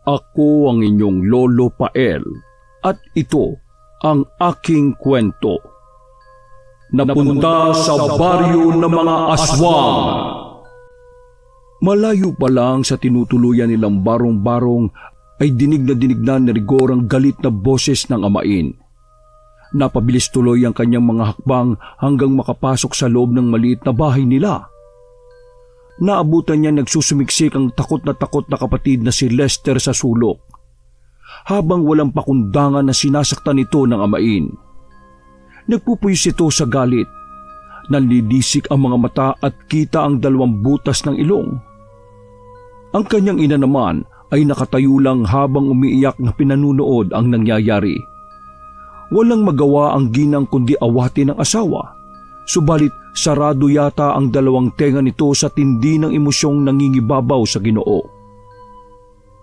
Ako ang inyong Lolo Pael at ito ang aking kwento. Napunta sa baryo ng mga aswang. Malayo pa lang sa tinutuluyan nilang barong-barong ay dinig na ni Rigor ang galit na boses ng amain. Napabilis tuloy ang kanyang mga hakbang hanggang makapasok sa loob ng maliit na bahay nila. Naabutan niya nagsusumiksik ang takot na kapatid na si Lester sa sulok, habang walang pakundangan na sinasaktan ito ng amain. Nagpupuyos ito sa galit. Nanlidisik ang mga mata at kita ang 2 butas ng ilong. Ang kanyang ina naman ay nakatayo lang habang umiiyak na pinanunood ang nangyayari. Walang magawa ang ginang kundi awatin ang asawa, subalit sarado yata ang 2 tenga nito sa tindi ng emosyong nangingibabaw sa Ginoo.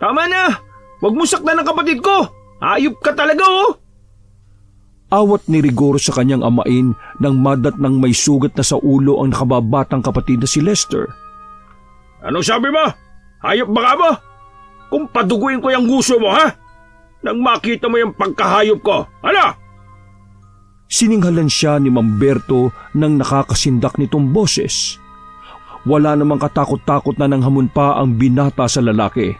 Tama na! Huwag mo saktan ang kapatid ko! Ayop ka talaga oh! Awat ni Rigor sa kanyang amain nang madat ng may sugat na sa ulo ang nakababatang kapatid na si Lester. Anong sabi mo? Hayop ba ka mo? Kung paduguin ko yung gusto mo ha? Nang makita mo yung pagkahayop ko, ano? Sininghalan siya ni Mamberto nang nakakasindak nitong boses. Wala namang katakot-takot na nang hamon pa ang binata sa lalaki.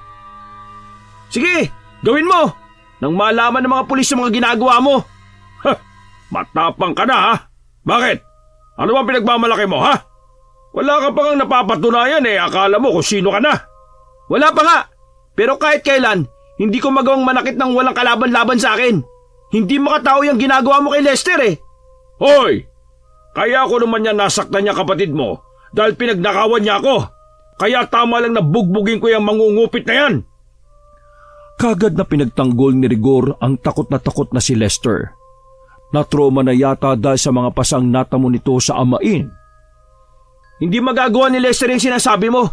Sige, gawin mo! Nang malaman ng mga pulis sa mga ginagawa mo. Ha, matapang ka na ha? Bakit? Ano bang pinagmamalaki mo ha? Wala ka pa ngang napapatunayan akala mo kung sino ka na. Wala pa nga, pero kahit kailan, hindi ko magawang manakit ng walang kalaban-laban sa akin. Hindi makatao yung ginagawa mo kay Lester Hoy! Kaya ako naman niya nasaktan niya kapatid mo dahil pinagnakawan niya ako. Kaya tama lang na bugbugin ko yung mangungupit na yan. Kagad na pinagtanggol ni Rigor ang takot na si Lester. Natroma na yata dahil sa mga pasang natamo nito sa amain. Hindi magagawa ni Lester yung sinasabi mo.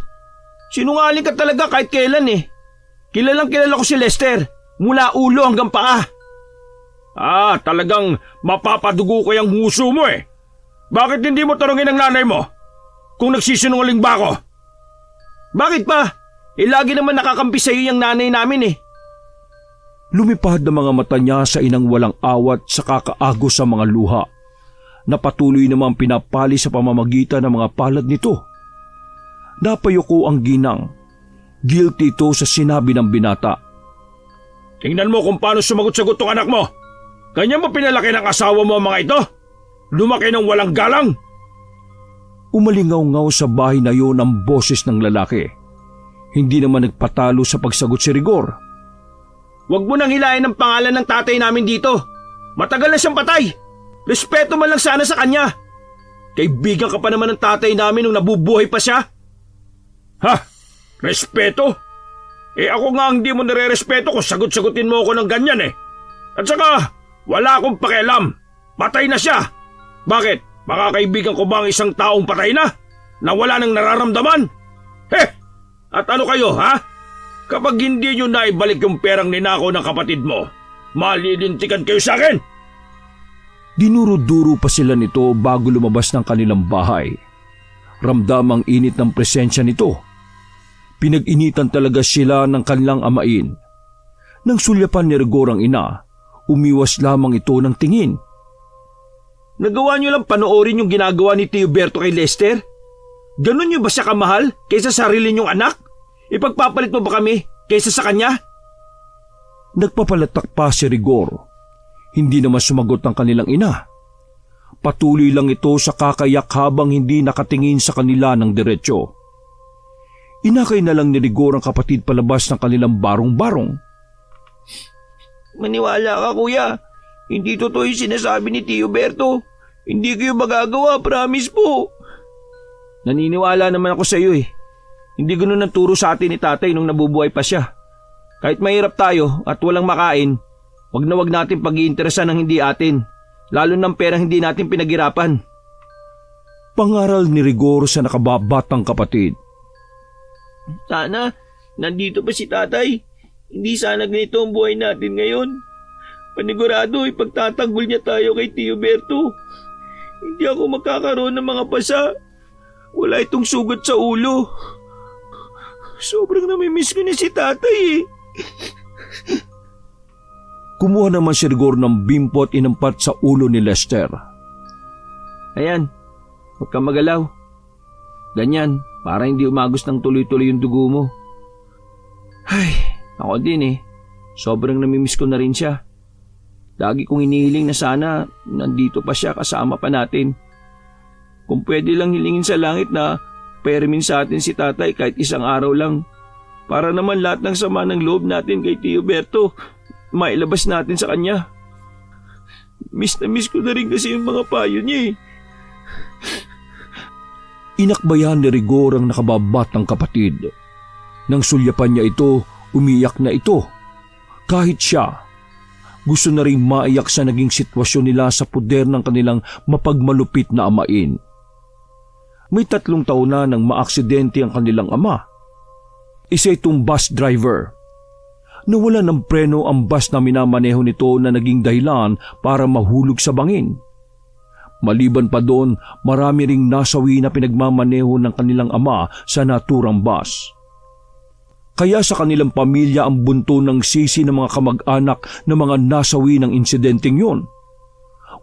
Sinungaling ka talaga kahit kailan Kilalang kilala ko si Lester, mula ulo hanggang paa. Talagang mapapadugo ko yung huso mo Bakit hindi mo tanungin ang nanay mo kung nagsisinungaling ba ako? Bakit pa? Lagi naman nakakampi sa iyo yung nanay namin Lumipad ang mga mata niya sa inang walang awat sa kakaagos sa mga luha, na patuloy namang pinapali sa pamamagitan ng mga palad nito. Napayuko ang ginang. Guilty ito sa sinabi ng binata. Tingnan mo kung paano sumagot-sagot tong anak mo. Ganyan mo pinalaki ng asawa mo ang mga ito? Lumaki ng walang galang? Umalingaw-ngaw sa bahay na iyon ang boses ng lalaki. Hindi naman nagpatalo sa pagsagot si Rigor. Huwag mo nang hilahin ang pangalan ng tatay namin dito. Matagal na siyang patay. Respeto man lang sana sa kanya. Kaibigan ka pa naman ng tatay namin nung nabubuhay pa siya. Ha? Respeto? Ako nga ang di mo nare-respeto kung sagot-sagutin mo ako ng ganyan At saka, wala akong pakialam. Patay na siya. Bakit? Makakaibigan ko ba ang isang taong patay na? Na wala nang nararamdaman? At ano kayo ha? Kapag hindi nyo naibalik yung perang ninakaw ng kapatid mo, malilintikan kayo sa akin. Dinuro-duro pa sila nito bago lumabas ng kanilang bahay. Ramdam ang init ng presensya nito. Pinag-initan talaga sila ng kanilang amain. Nang sulyapan ni Rigor ang ina, umiwas lamang ito ng tingin. Nagawa niyo lang panoorin yung ginagawa ni Tio Berto kay Lester? Ganon niyo ba siya kamahal kaysa sarili niyong anak? Ipagpapalit mo ba kami kaysa sa kanya? Nagpapalatak pa si Rigor. Hindi naman sumagot ang kanilang ina. Patuloy lang ito sa kakayak habang hindi nakatingin sa kanila ng diretsyo. Inakay na lang ni Rigor ang kapatid palabas ng kanilang barong-barong. Maniwala ka kuya, hindi totoo yung sinasabi ni Tio Berto. Hindi kayo magagawa, promise po. Naniniwala naman ako sa iyo Hindi ganun ang turo sa atin ni tatay nung nabubuhay pa siya. Kahit mahirap tayo at walang makain, wag na wag natin pag-iinteresan ng hindi atin, lalo ng perang hindi natin pinaghirapan. Pangaral ni Rigor sa nakababatang kapatid. Sana, nandito pa si tatay. Hindi sana ganito ang buhay natin ngayon. Panigurado, ipagtatanggol niya tayo kay Tio Berto. Hindi ako magkakaroon ng mga pasa. Wala itong sugat sa ulo. Sobrang namimiss ko na si tatay Kumuha naman si Rigor ng bimpo at inampat sa ulo ni Lester. Ayan, huwag kang magalaw. Ganyan, para hindi umagos ng tuloy-tuloy yung dugo mo. Ay, ako din eh. Sobrang namimiss ko na rin siya. Lagi kong hinihiling na sana nandito pa siya kasama pa natin. Kung pwede lang hilingin sa langit na pairamin sa atin si tatay kahit isang araw lang. Para naman lahat ng sama ng loob natin kay Tio Berto, mailabas natin sa kanya. Miss na miss ko na rin kasi yung mga payo niya eh. Inakbayan ni Rigor ang nakababatang kapatid. Nang sulyapan niya ito, umiyak na ito. Kahit siya, gusto na rin maiyak sa naging sitwasyon nila sa puder ng kanilang mapagmalupit na amain. May 3 taon na nang maaksidente ang kanilang ama. Isa itong bus driver. Nawala ng preno ang bus na minamaneho nito na naging dahilan para mahulog sa bangin. Maliban pa doon, marami ring nasawi na pinagmamaneho ng kanilang ama sa naturang bus. Kaya sa kanilang pamilya ang bunto ng sisi ng mga kamag-anak na mga nasawi ng insidenteng yun.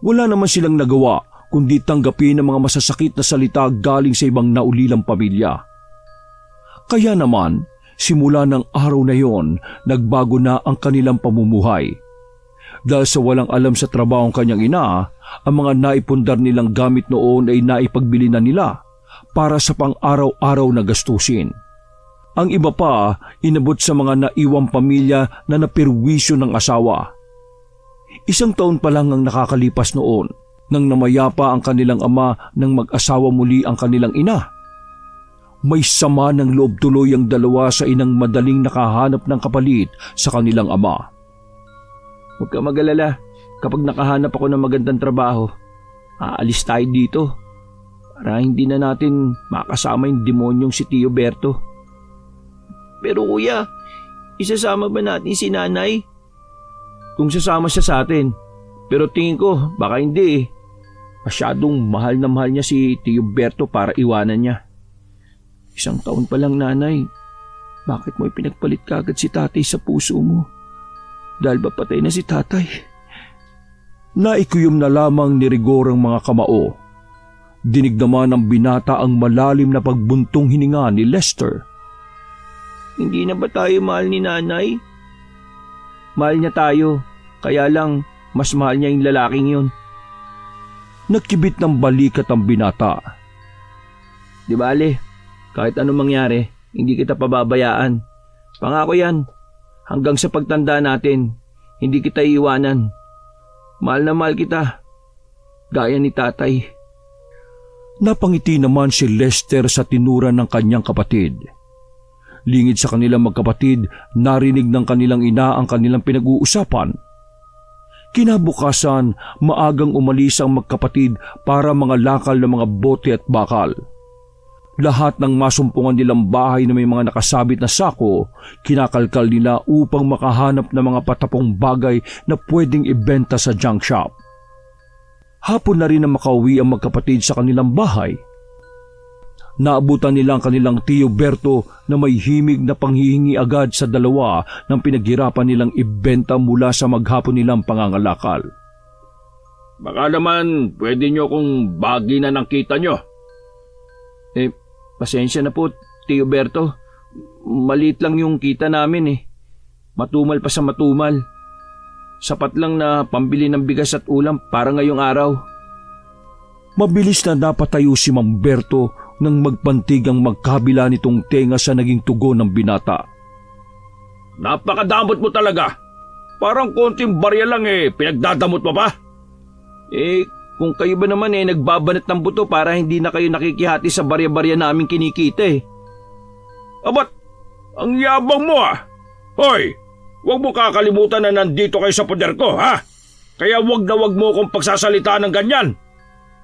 Wala naman silang nagawa kundi tanggapin ang mga masasakit na salita galing sa ibang naulilang pamilya. Kaya naman, simula ng araw na yon, nagbago na ang kanilang pamumuhay. Dahil sa walang alam sa trabaho ng kanyang ina, ang mga naipundar nilang gamit noon ay naipagbili na nila para sa pang-araw-araw na gastusin. Ang iba pa, inabot sa mga naiwang pamilya na napirwisyo ng asawa. 1 taon pa lang ang nakakalipas noon nang namayapa ang kanilang ama nang mag-asawa muli ang kanilang ina. May sama ng loob tuloy ang dalawa sa inang madaling nakahanap ng kapalit sa kanilang ama. Huwag ka mag-alala, kapag nakahanap ako ng magandang trabaho, aalis tayo dito para hindi na natin makasama yung demonyong si Tio Berto. Pero kuya, isasama ba natin si nanay? Kung sasama siya sa atin, pero tingin ko baka hindi eh. Masyadong mahal na mahal niya si Tio Berto para iwanan niya. 1 taon pa lang nanay, bakit mo ipinagpalit kagad si tatay sa puso mo? Dahil ba patay na si tatay? Naikuyom na lamang ni Rigor ang mga kamao. Dinig naman ng binata ang malalim na pagbuntong hininga ni Lester. Hindi na ba tayo mahal ni nanay? Mahal niya tayo, kaya lang mas mahal niya yung lalaking yun. Nagkibit ng balikat ang binata. Di bale, kahit anong mangyari, hindi kita pababayaan. Pangako yan, hanggang sa pagtanda natin, hindi kita iiwanan. Mahal na mahal kita, gaya ni tatay. Napangiti naman si Lester sa tinura ng kanyang kapatid. Lingid sa kanilang magkapatid, narinig ng kanilang ina ang kanilang pinag-uusapan. Kinabukasan, maagang umalis ang magkapatid para mga lakal ng mga bote at bakal. Lahat ng masumpungan nilang bahay na may mga nakasabit na sako, kinakalkal nila upang makahanap ng mga patapong bagay na pwedeng ibenta sa junk shop. Hapon na rin na makauwi ang magkapatid sa kanilang bahay. Naabutan nila ang kanilang Tio Berto na may himig na panghihingi agad sa dalawa ng pinaghirapan nilang ibenta mula sa maghapon nilang pangangalakal. Baka naman pwede nyo kung bagi na ng kita nyo. Pasensya na po, Tio Berto. Maliit lang yung kita namin eh. Matumal pa sa matumal. Sapat lang na pambili ng bigas at ulam para ngayong araw. Mabilis na napatayo si Mang Berto nang magpantig ang magkabila nitong tenga sa naging tugon ng binata. Napakadamot mo talaga. Parang konting barya lang eh, pinagdadamot mo pa. Kung kayo ba naman nagbabanat ng buto para hindi na kayo nakikihati sa barya-barya namin kinikita eh. Abat, ang yabang mo ah. Hoy, huwag mo kakalimutan na nandito kayo sa poder ko ha. Kaya wag mo akong pagsasalita ng ganyan.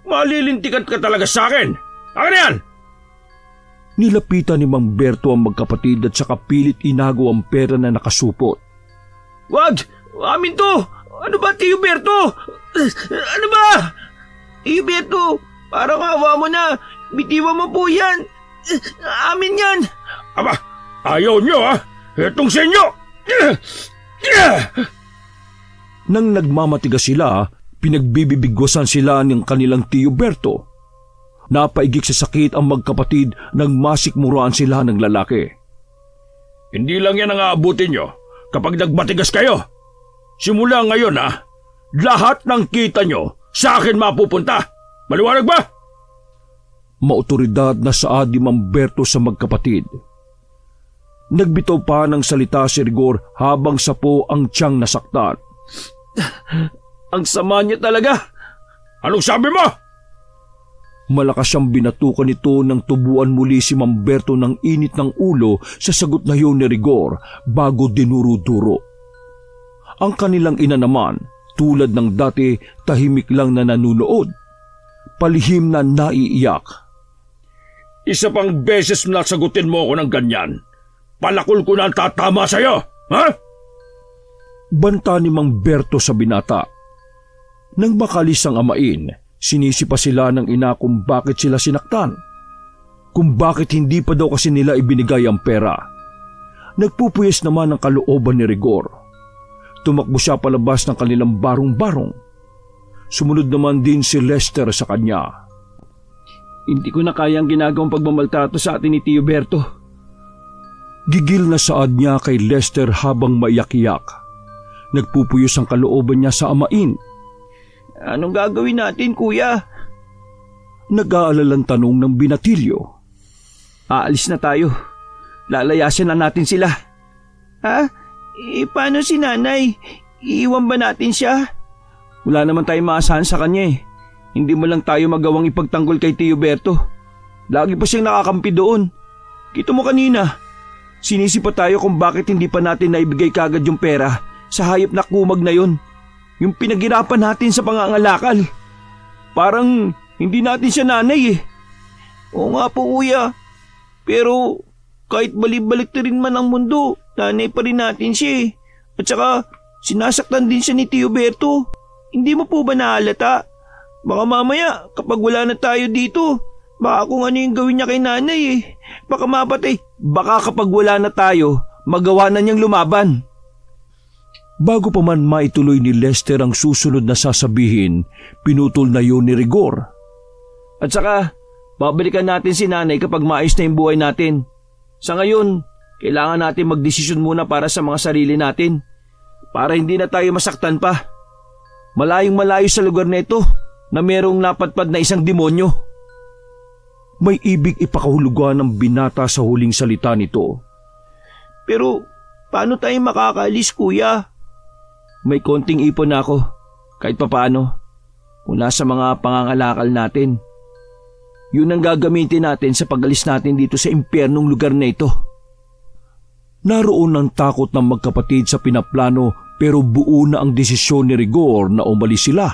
Malilintikan ka talaga sa akin. Akin yan! Nilapitan ni Mang Berto ang magkapatid at saka pilit inago ang pera na nakasupot. Wag! Amin to! Ano ba, Tio Berto? Ano ba? Tio Berto, parang awa mo na. Bitiwan mo po yan. Amin yan. Aba, ayaw nyo ha? Etong sa inyo. Nang nagmamatigas sila, pinagbibibigwasan sila ng kanilang tiyo Berto. Napaigik sa sakit ang magkapatid nang masikmuraan sila ng lalaki. Hindi lang yan ang aabutin nyo kapag nagbatigas kayo. Simula ngayon lahat ng kita nyo sa akin mapupunta. Maliwanag ba? Maotoridad na saad ni Mang Berto sa magkapatid. Nagbitaw pa ng salita si Rigor habang sapo ang tiyang nasaktan. Ang sama niya talaga. Anong sabi mo? Malakas siyang binatukan nito nang tubuan muli si Mang Berto ng init ng ulo sa sagot na yun ni Rigor bago dinuro-duro. Ang kanilang ina naman, tulad ng dati, tahimik lang na nanunood. Palihim na naiiyak. Isa pang beses na sagutin mo ako ng ganyan. Palakol ko na ang tatama sa'yo, ha? Banta ni Mang Berto sa binata. Nang makalis ang amain, sinisi pa sila ng ina kung bakit sila sinaktan. Kung bakit hindi pa daw kasi nila ibinigay ang pera. Nagpupuyas naman ang kalooban ni Rigor. Tumakbo siya palabas ng kanilang barong-barong. Sumunod naman din si Lester sa kanya. Hindi ko na kaya ang ginagawang pagmamaltrato sa atin ni Tio Berto. Gigil na saad niya kay Lester habang maiyak-iyak. Nagpupuyos ang kalooban niya sa amain. Anong gagawin natin, kuya? Nag-aalalang tanong ng binatilyo. Aalis na tayo. Lalayasin na natin sila. Ha? Paano si nanay? Iiwan ba natin siya? Wala naman tayong maasahan sa kanya eh. Hindi mo lang tayo magawang ipagtanggol kay Tio Berto. Lagi pa siyang nakakampi doon. Kita mo kanina. Sinisi pa tayo kung bakit hindi pa natin naibigay kagad yung pera sa hayop na kumag na yun. Yung pinaghirapan natin sa pangangalakal. Parang hindi natin siya nanay eh. Oo nga po kuya. Pero kahit balibalik na rin man ang mundo, nanay pa rin natin siya eh. At saka sinasaktan din siya ni Tio Berto. Hindi mo po ba nahalata? Baka mamaya kapag wala na tayo dito, baka kung ano yung gawin niya kay nanay eh. Baka mapatay. Baka kapag wala na tayo, magawa na niyang lumaban. Bago pa man maituloy ni Lester ang susunod na sasabihin, pinutol na yun ni Rigor. At saka, babalikan natin si nanay kapag maayos na yung buhay natin. Sa ngayon, kailangan natin magdesisyon muna para sa mga sarili natin. Para hindi na tayo masaktan pa. Malayong malayo sa lugar na ito na merong napatpad na isang demonyo. May ibig ipakahulugan ng binata sa huling salita nito. Pero paano tayo makakaalis, kuya? May konting ipon na ako, kahit papaano, mula sa mga pangangalakal natin. Yun ang gagamitin natin sa pag-alis natin dito sa impyernong lugar na ito. Naroon ang takot ng magkapatid sa pinaplano pero buo na ang desisyon ni Rigor na umalis sila.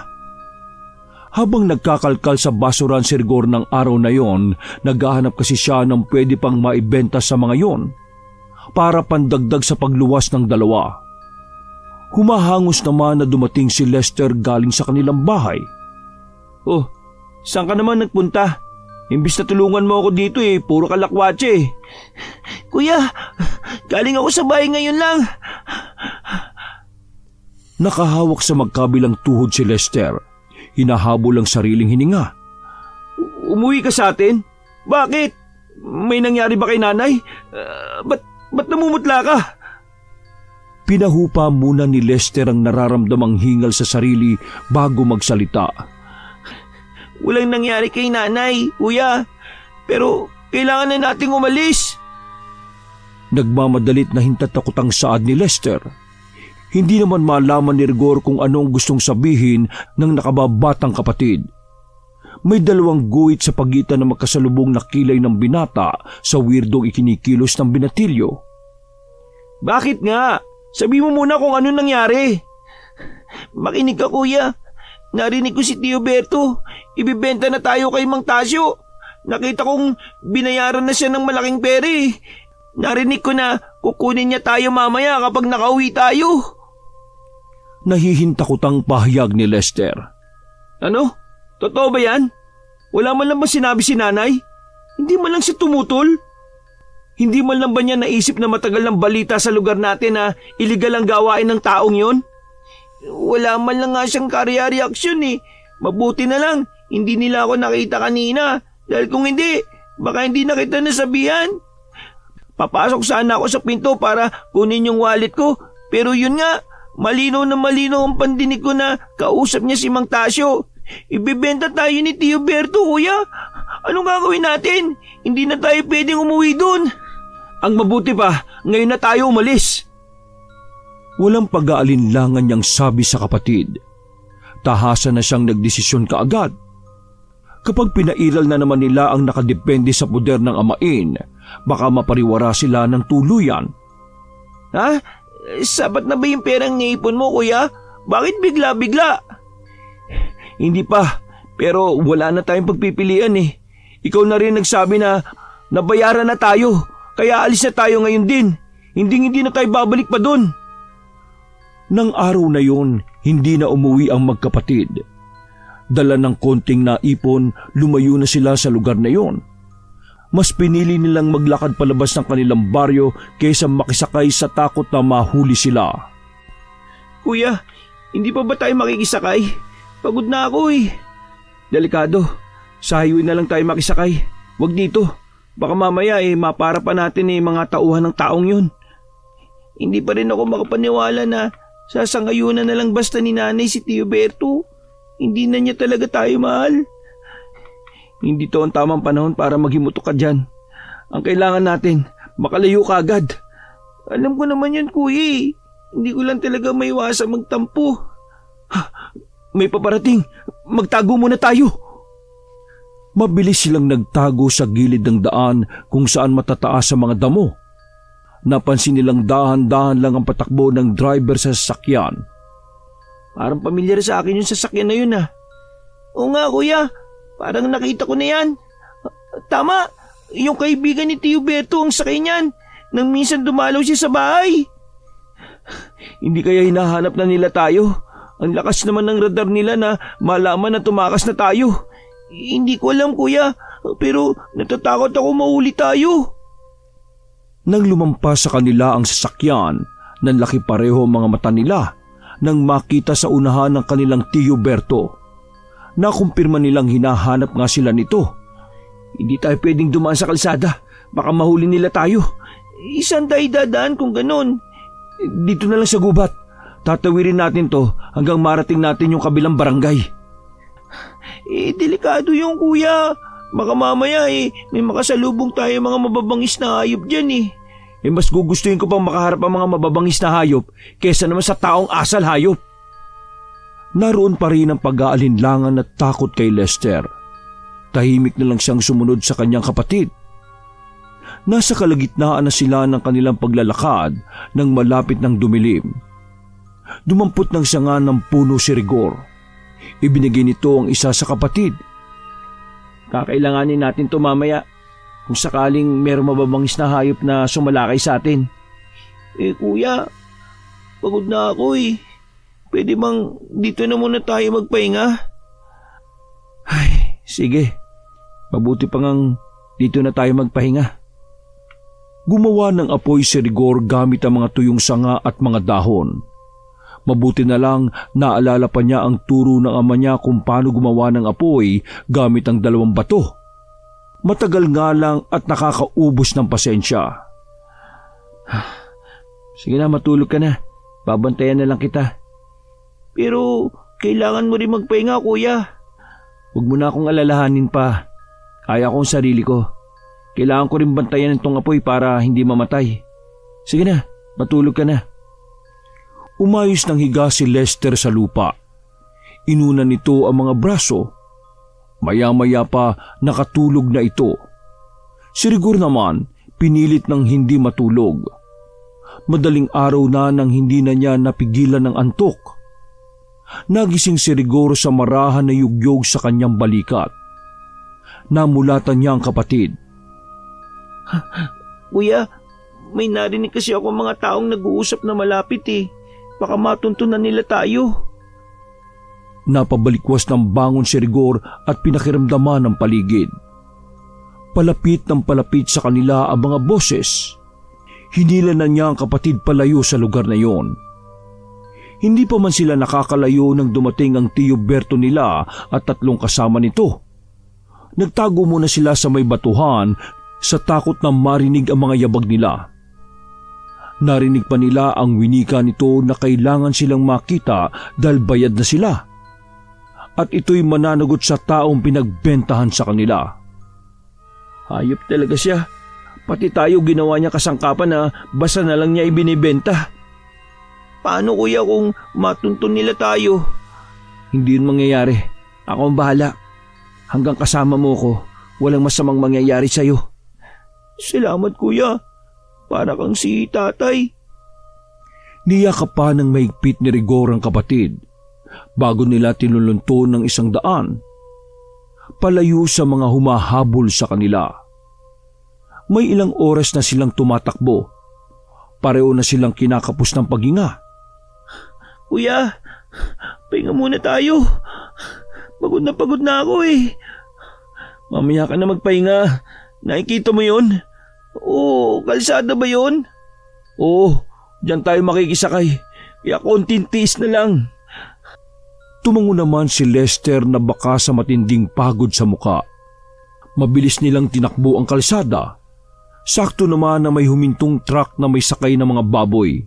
Habang nagkakalkal sa basuran si Rigor ng araw na yon, naghahanap kasi siya ng pwede pang maibenta sa mga yon para pandagdag sa pagluwas ng dalawa. Humahangos naman na dumating si Lester galing sa kanilang bahay. Oh, saan ka naman nagpunta? Imbis na tulungan mo ako dito eh, puro kalakwatse eh. Kuya, galing ako sa bahay ngayon lang. Nakahawak sa magkabilang tuhod si Lester. Hinahabol ang sariling hininga. Umuwi ka sa atin? Bakit? May nangyari ba kay nanay? Ba't namumutla ka? Pinahupa muna ni Lester ang nararamdamang hingal sa sarili bago magsalita. Walang nangyari kay nanay, kuya. Pero kailangan na nating umalis. Nagmamadalit na hintatakot ang saad ni Lester. Hindi naman malaman ni Rigor kung anong gustong sabihin ng nakababatang kapatid. May dalawang guhit sa pagitan ng magkasalubong na kilay ng binata sa weirdong ikinikilos ng binatilyo. Bakit nga? Sabi mo muna kung ano nangyari. Makinig ka, kuya. Narinig ko si Tio Berto. Ibibenta na tayo kay Mang Tasyo. Nakita kong binayaran na siya ng malaking pera eh. Narinig ko na kukunin niya tayo mamaya kapag nakauwi tayo. Nahihintakotang pahayag ni Lester. Ano? Totoo ba yan? Wala man lang ba sinabi si nanay? Hindi man lang siya tumutol? Hindi man lang ba niya naisip na matagal ng balita sa lugar natin na iligal ang gawain ng taong yon? Wala man lang nga siyang reaksyon eh. Mabuti na lang, hindi nila ako nakita kanina. Dahil kung hindi, baka hindi na kita nasabihan. Papasok sana ako sa pinto para kunin yung wallet ko. Pero yun nga, malinaw na malinaw ang pandinig ko na kausap niya si Mang Tasyo. Ibebenta tayo ni Tio Berto, kuya. Anong gagawin natin? Hindi na tayo pwedeng umuwi dun. Ang mabuti pa, ngayon na tayo umalis. Walang pag-aalinlangan niyang sabi sa kapatid. Tahasan na siyang nagdesisyon kaagad. Kapag pinairal na naman nila ang nakadepende sa poder ng amain, baka mapariwara sila ng tuluyan. Ha? Sapat na ba yung perang naipon mo, kuya? Bakit bigla-bigla? Hindi pa, pero wala na tayong pagpipilian eh. Ikaw na rin nagsabi na nabayaran na tayo, kaya alis na tayo ngayon din. Hindi na tayo babalik pa dun. Nang araw na yon, hindi na umuwi ang magkapatid. Dala ng konting naipon, lumayo na sila sa lugar na yon. Mas pinili nilang maglakad palabas ng kanilang baryo kaysa makisakay sa takot na mahuli sila. Kuya, hindi pa ba tayo makikisakay? Pagod na ako eh. Delikado, sa highway na lang tayo makisakay. Wag dito, baka mamaya mapara pa natin mga tauhan ng taong yun. Hindi pa rin ako makapaniwala na sasangayunan na lang basta ni nanay si Tio Berto. Hindi na niya talaga tayo mahal. Hindi to ang tamang panahon para maghimutok ka dyan. Ang kailangan natin, makalayo ka agad. Alam ko naman yan, kuya. Hindi ko lang talaga maiwasa magtampo. May paparating. Magtago muna tayo. Mabilis silang nagtago sa gilid ng daan kung saan matataas ang mga damo. Napansin nilang dahan-dahan lang ang patakbo ng driver sa sasakyan. Parang pamilyar sa akin yung sasakyan na yun ah. Oo nga kuya, parang nakita ko na yan. Tama, yung kaibigan ni Tio Berto ang sakay niyan nang minsan dumalaw siya sa bahay. Hindi kaya hinahanap na nila tayo? Ang lakas naman ng radar nila na malaman na tumakas na tayo. Hindi ko alam kuya, pero natatakot ako mahuli tayo. Nang lumampas sa kanila ang sasakyan, nanlaki pareho ang mga mata nila nang makita sa unahan ng kanilang Tio Berto. Nakumpirma nilang hinahanap nga sila nito. Hindi tayo pwedeng dumaan sa kalsada, baka mahuli nila tayo. Isang tayo dadaan kung ganon. Dito na lang sa gubat. Tatawirin natin to hanggang marating natin yung kabilang barangay. Delikado yung kuya. Baka mamaya may makasalubong tayo mga mababangis na hayop dyan mas gugustuhin ko pang makaharap ang mga mababangis na hayop kesa naman sa taong asal hayop. Naroon pa rin ang pag-aalinlangan at takot kay Lester. Tahimik na lang siyang sumunod sa kanyang kapatid. Nasa kalagitnaan na sila ng kanilang paglalakad nang malapit ng dumilim. Dumampot ng sanga ng puno si Rigor. Ibinigay nito ang isa sa kapatid. Kakailanganin natin to mamaya kung sakaling merong mababangis na hayop na sumalakay sa atin. Kuya, pagod na ako Pwede bang dito na muna tayo magpahinga? Ay, sige. Mabuti pa ngang dito na tayo magpahinga. Gumawa ng apoy si Rigor gamit ang mga tuyong sanga at mga dahon. Mabuti na lang naalala pa niya ang turo ng ama niya kung paano gumawa ng apoy gamit ang 2 bato. Matagal nga lang at nakakaubos ng pasensya. Sige na, matulog ka na. Babantayan na lang kita. Pero kailangan mo rin magpahinga, kuya. Huwag mo na akong alalahanin pa. Kaya ko ang sarili ko. Kailangan ko rin bantayan itong apoy para hindi mamatay. Sige na, matulog ka na. Umayos ng higa si Lester sa lupa. Inuna nito ang mga braso. Maya-maya pa nakatulog na ito. Si Rigor naman pinilit ng hindi matulog. Madaling araw na nang hindi na niya napigilan ng antok. Nagising si Rigor sa marahan na yugyog sa kanyang balikat. Namulatan niya ang kapatid. Kuya, may narinig kasi ako mga taong nag-uusap na malapit Baka matuntunan nila tayo. Napabalikwas ng bangon si Rigor at pinakiramdaman ng paligid. Palapit ng palapit sa kanila ang mga boses. Hinila na niya ang kapatid palayo sa lugar na yon. Hindi pa man sila nakakalayo nang dumating ang Tio Berto nila at 3 kasama nito. Nagtago muna sila sa may batuhan sa takot na marinig ang mga yabag nila. Narinig pa nila ang winika nito na kailangan silang makita dahil bayad na sila. At ito'y mananagot sa taong pinagbentahan sa kanila. Hayop talaga siya. Pati tayo ginawa niya kasangkapan na basta na lang niya ibinibenta. Paano kuya kung matuntun nila tayo? Hindi yun mangyayari. Ako ang bahala. Hanggang kasama mo ko, walang masamang mangyayari sa'yo. Salamat kuya. Para kang si tatay. Niyakap pa ng mahigpit ni Rigor ang kapatid bago nila tinulunto ng 100 palayo sa mga humahabol sa kanila. May ilang oras na silang tumatakbo. Pareho na silang kinakapos ng paghinga. Kuya, pahinga muna tayo. Pagod na ako eh. Mamaya ka na magpahinga. Nakikita mo yun? Oo, kalsada ba yun? Oo, diyan tayo makikisakay. Kaya konting tiis na lang. Tumango naman si Lester na baka sa matinding pagod sa muka. Mabilis nilang tinakbo ang kalsada. Sakto naman na may humintong truck na may sakay ng mga baboy.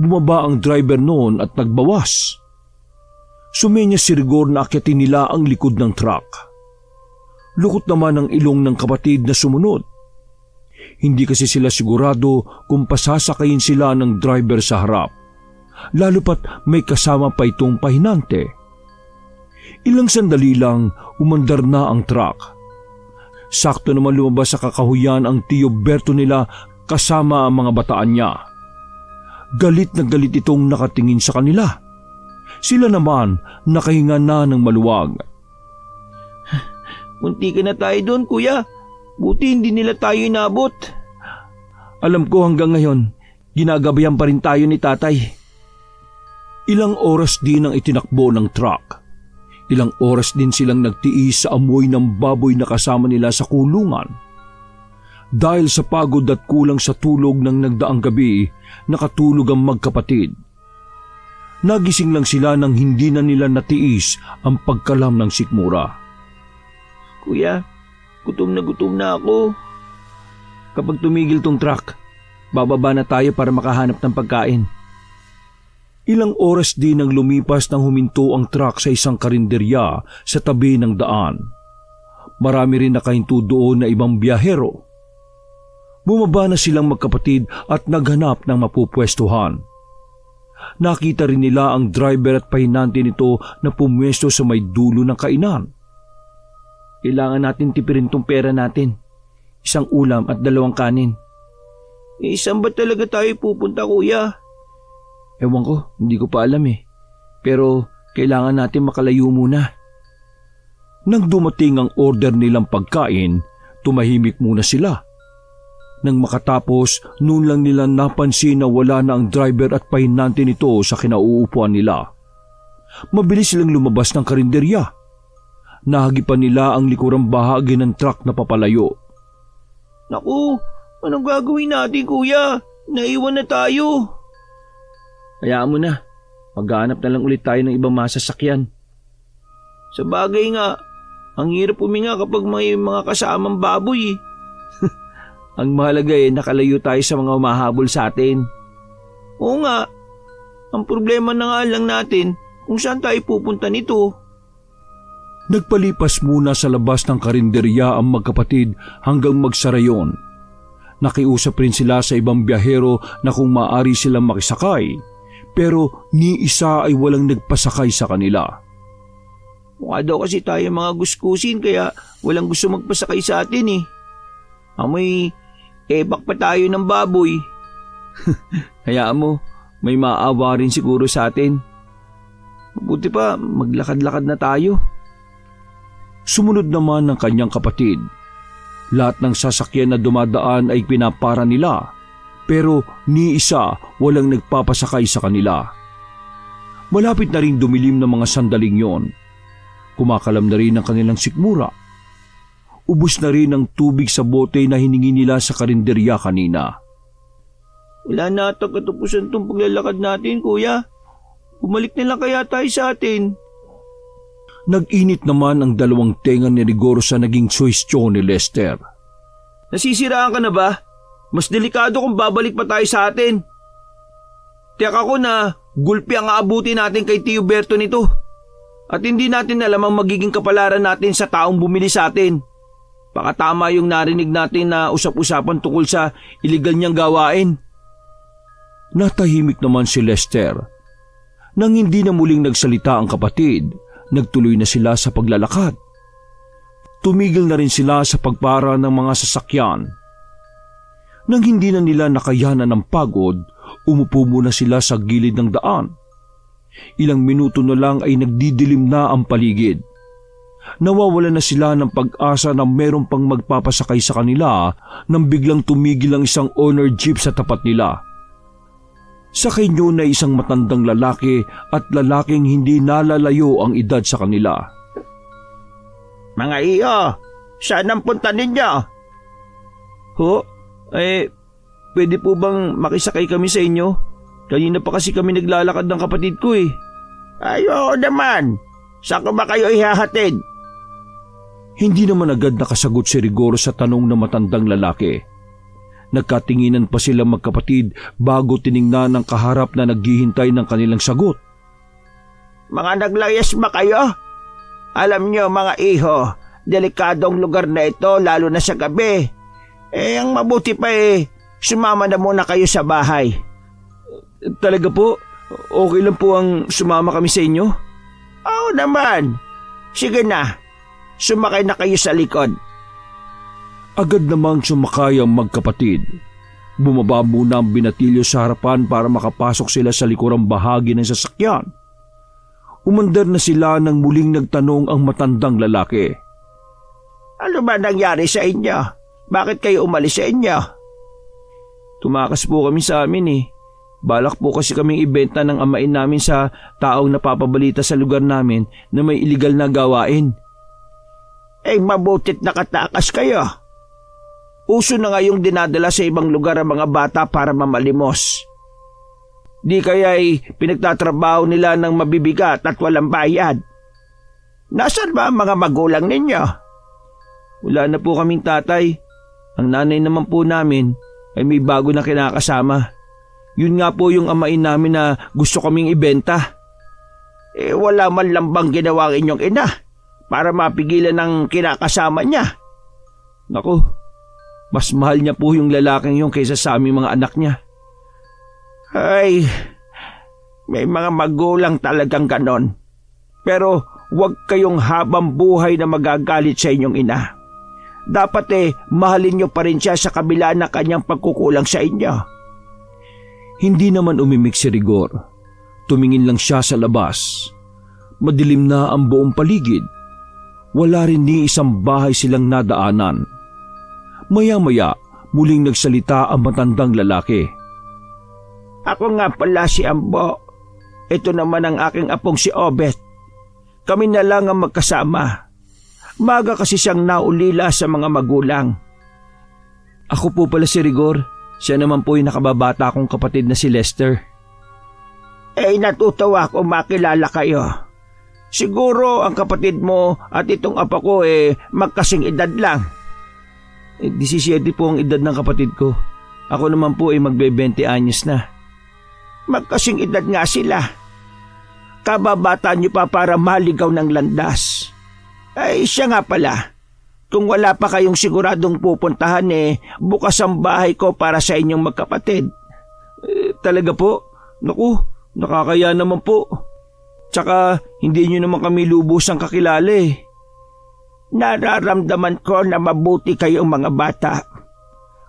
Bumaba ang driver noon at nagbawas. Sumenya si Rigor na akyatin nila ang likod ng truck. Lukot naman ang ilong ng kapatid na sumunod. Hindi kasi sila sigurado kung pasasakayin sila ng driver sa harap. Lalo pat may kasama pa itong pahinante. Ilang sandali lang umandar na ang truck. Sakto naman lumabas sa kakahuyan ang Tio Berto nila kasama ang mga bataan niya. Galit na galit itong nakatingin sa kanila. Sila naman nakahinga na ng maluwag. Munti ka na tayo doon kuya. Buti hindi nila tayo inabot. Alam ko hanggang ngayon, ginagabayan pa rin tayo ni tatay. Ilang oras din ang itinakbo ng truck. Ilang oras din silang nagtiis sa amoy ng baboy na kasama nila sa kulungan. Dahil sa pagod at kulang sa tulog ng nagdaang gabi, nakatulog ang magkapatid. Nagising lang sila nang hindi na nila natiis ang pagkalam ng sikmura. Kuya, gutom na ako. Kapag tumigil tong truck, bababa na tayo para makahanap ng pagkain. Ilang oras din ang lumipas nang huminto ang truck sa isang karinderya sa tabi ng daan. Marami rin nakahinto doon na ibang biyahero. Bumaba na silang magkapatid at naghanap ng mapupwestuhan. Nakita rin nila ang driver at pahinante nito na pumwesto sa may dulo ng kainan. Kailangan natin tipirin tong pera natin. 1 ulam at 2 kanin. Saan ba talaga tayo pupunta kuya? Ewan ko, hindi ko pa alam eh. Pero kailangan natin makalayo muna. Nang dumating ang order nilang pagkain, tumahimik muna sila. Nang makatapos, noon lang nila napansin na wala na ang driver at pahinante nito sa kinauupuan nila. Mabilis silang lumabas ng karinderya. Nahagipan nila ang likurang bahagi ng truck na papalayo. Naku, anong gagawin natin kuya? Naiwan na tayo. Hayaan mo na. Maghanap na lang ulit tayo ng ibang masasakyan. Sa bagay nga, ang hirap huminga kapag may mga kasamang baboy. Ang mahalaga nakalayo tayo sa mga humahabol sa atin. Oo nga. Ang problema na nga lang natin kung saan tayo pupunta nito. Nagpalipas muna sa labas ng karinderya ang magkapatid hanggang magsara yon. Nakiusap rin sila sa ibang biyahero na kung maaari silang makisakay. Pero ni isa ay walang nagpasakay sa kanila. Mukha daw kasi tayo mga guskusin kaya walang gusto magpasakay sa atin eh. Amoy ebak pa tayo ng baboy. Hayaan mo, may maawa rin siguro sa atin. Mabuti pa, maglakad-lakad na tayo. Sumunod naman ng kanyang kapatid. Lahat ng sasakyan na dumadaan ay pinapara nila. Pero ni isa walang nagpapasakay sa kanila. Malapit na rin dumilim ng mga sandaling yon. Kumakalam na rin ang kanilang sikmura. ubos na rin ang tubig sa bote na hiningi nila sa karinderya kanina. Wala na ata katapusan tong paglalakad natin, kuya. Bumalik na lang kaya tayo sa atin. Nag-init naman ang dalawang tenga ni Rigor sa naging suwestyon ni Lester. Nasisiraan ka na ba? Mas delikado kung babalik pa tayo sa atin. Tiyak ako na gulpi ang aabuti natin kay Tio Berto nito. At hindi natin alam ang magiging kapalaran natin sa taong bumili sa atin. Baka tama yung narinig natin na usap-usapan tungkol sa iligal niyang gawain. Natahimik naman si Lester. Nang hindi na muling nagsalita ang kapatid, nagtuloy na sila sa paglalakad. Tumigil na rin sila sa pagpara ng mga sasakyan. Nang hindi na nila nakayanan ng pagod, umupo muna sila sa gilid ng daan. Ilang minuto na lang ay nagdidilim na ang paligid. Nawawala na sila ng pag-asa na meron pang magpapasakay sa kanila nang biglang tumigil ang isang owner jeep sa tapat nila. Sakay niyo na isang matandang lalaki at lalaking hindi nalalayo ang edad sa kanila. Mga iyo, saan ang punta ninyo? Ho? Pwede po bang makisakay kami sa inyo? Kanina pa kasi kami naglalakad ng kapatid ko eh. Ay, oo naman. Saan ko ba kayo ihahatid? Hindi naman agad nakasagot si Rigor sa tanong ng matandang lalaki. Nagkatinginan pa sila magkapatid bago tiningnan ang kaharap na naghihintay ng kanilang sagot. Mga naglayas ba kayo? Alam nyo mga iho, delikadong lugar na ito lalo na sa gabi. Ang mabuti pa sumama na muna kayo sa bahay. Talaga po? Okay lang po ang sumama kami sa inyo? Oo naman. Sige na, sumakay na kayo sa likod. Agad namang sumakay ang magkapatid. Bumaba muna ang binatilyo sa harapan para makapasok sila sa likurang bahagi ng sasakyan. Umandar na sila nang muling nagtanong ang matandang lalaki. Ano ba nangyari sa inyo? Bakit kayo umalis sa inyo? Tumakas po kami sa amin eh. Balak po kasi kaming ibenta ng amain namin sa taong napapabalita sa lugar namin na may iligal na gawain. Mabutit nakatakas kayo. Uso na ngayong dinadala sa ibang lugar ang mga bata para mamalimos. Di kaya'y pinagtatrabaho nila ng mabibigat at walang bayad. Nasaan ba ang mga magulang ninyo? Wala na po kaming tatay. Ang nanay naman po namin ay may bago na kinakasama. Yun nga po yung amain namin na gusto kaming ibenta. Wala man lang bang ginawa ang inyong ina para mapigilan ng kinakasama niya? Naku, mas mahal niya po yung lalaking yung kaysa sa aming mga anak niya. Ay, may mga magulang talagang ganon. Pero huwag kayong habang buhay na magagalit sa inyong ina. Dapat mahalin niyo pa rin siya sa kabila ng kanyang pagkukulang sa inyo. Hindi naman umimik si Rigor. Tumingin lang siya sa labas. Madilim na ang buong paligid. Wala rin ni isang bahay silang nadaanan. Maya-maya, muling nagsalita ang matandang lalaki. Ako nga pala si Ambo. Ito naman ang aking apong si Obet. Kami na lang ang magkasama. Maga kasi siyang naulila sa mga magulang. Ako po pala si Rigor. Siya naman po yung nakababata kong kapatid na si Lester. Natutuwa ako makilala kayo. Siguro ang kapatid mo at itong apa ko magkasing edad lang. 17 po ang edad ng kapatid ko. Ako naman po magbe-20 anyos na. Magkasing edad nga sila. Kababata niyo pa para maligaw ng landas. Siya nga pala. Kung wala pa kayong siguradong pupuntahan bukas ang bahay ko para sa inyong magkapatid. Talaga po? Naku, nakakaya naman po. Tsaka hindi niyo naman kami lubusang kakilala Nararamdaman ko na mabuti kayong mga bata.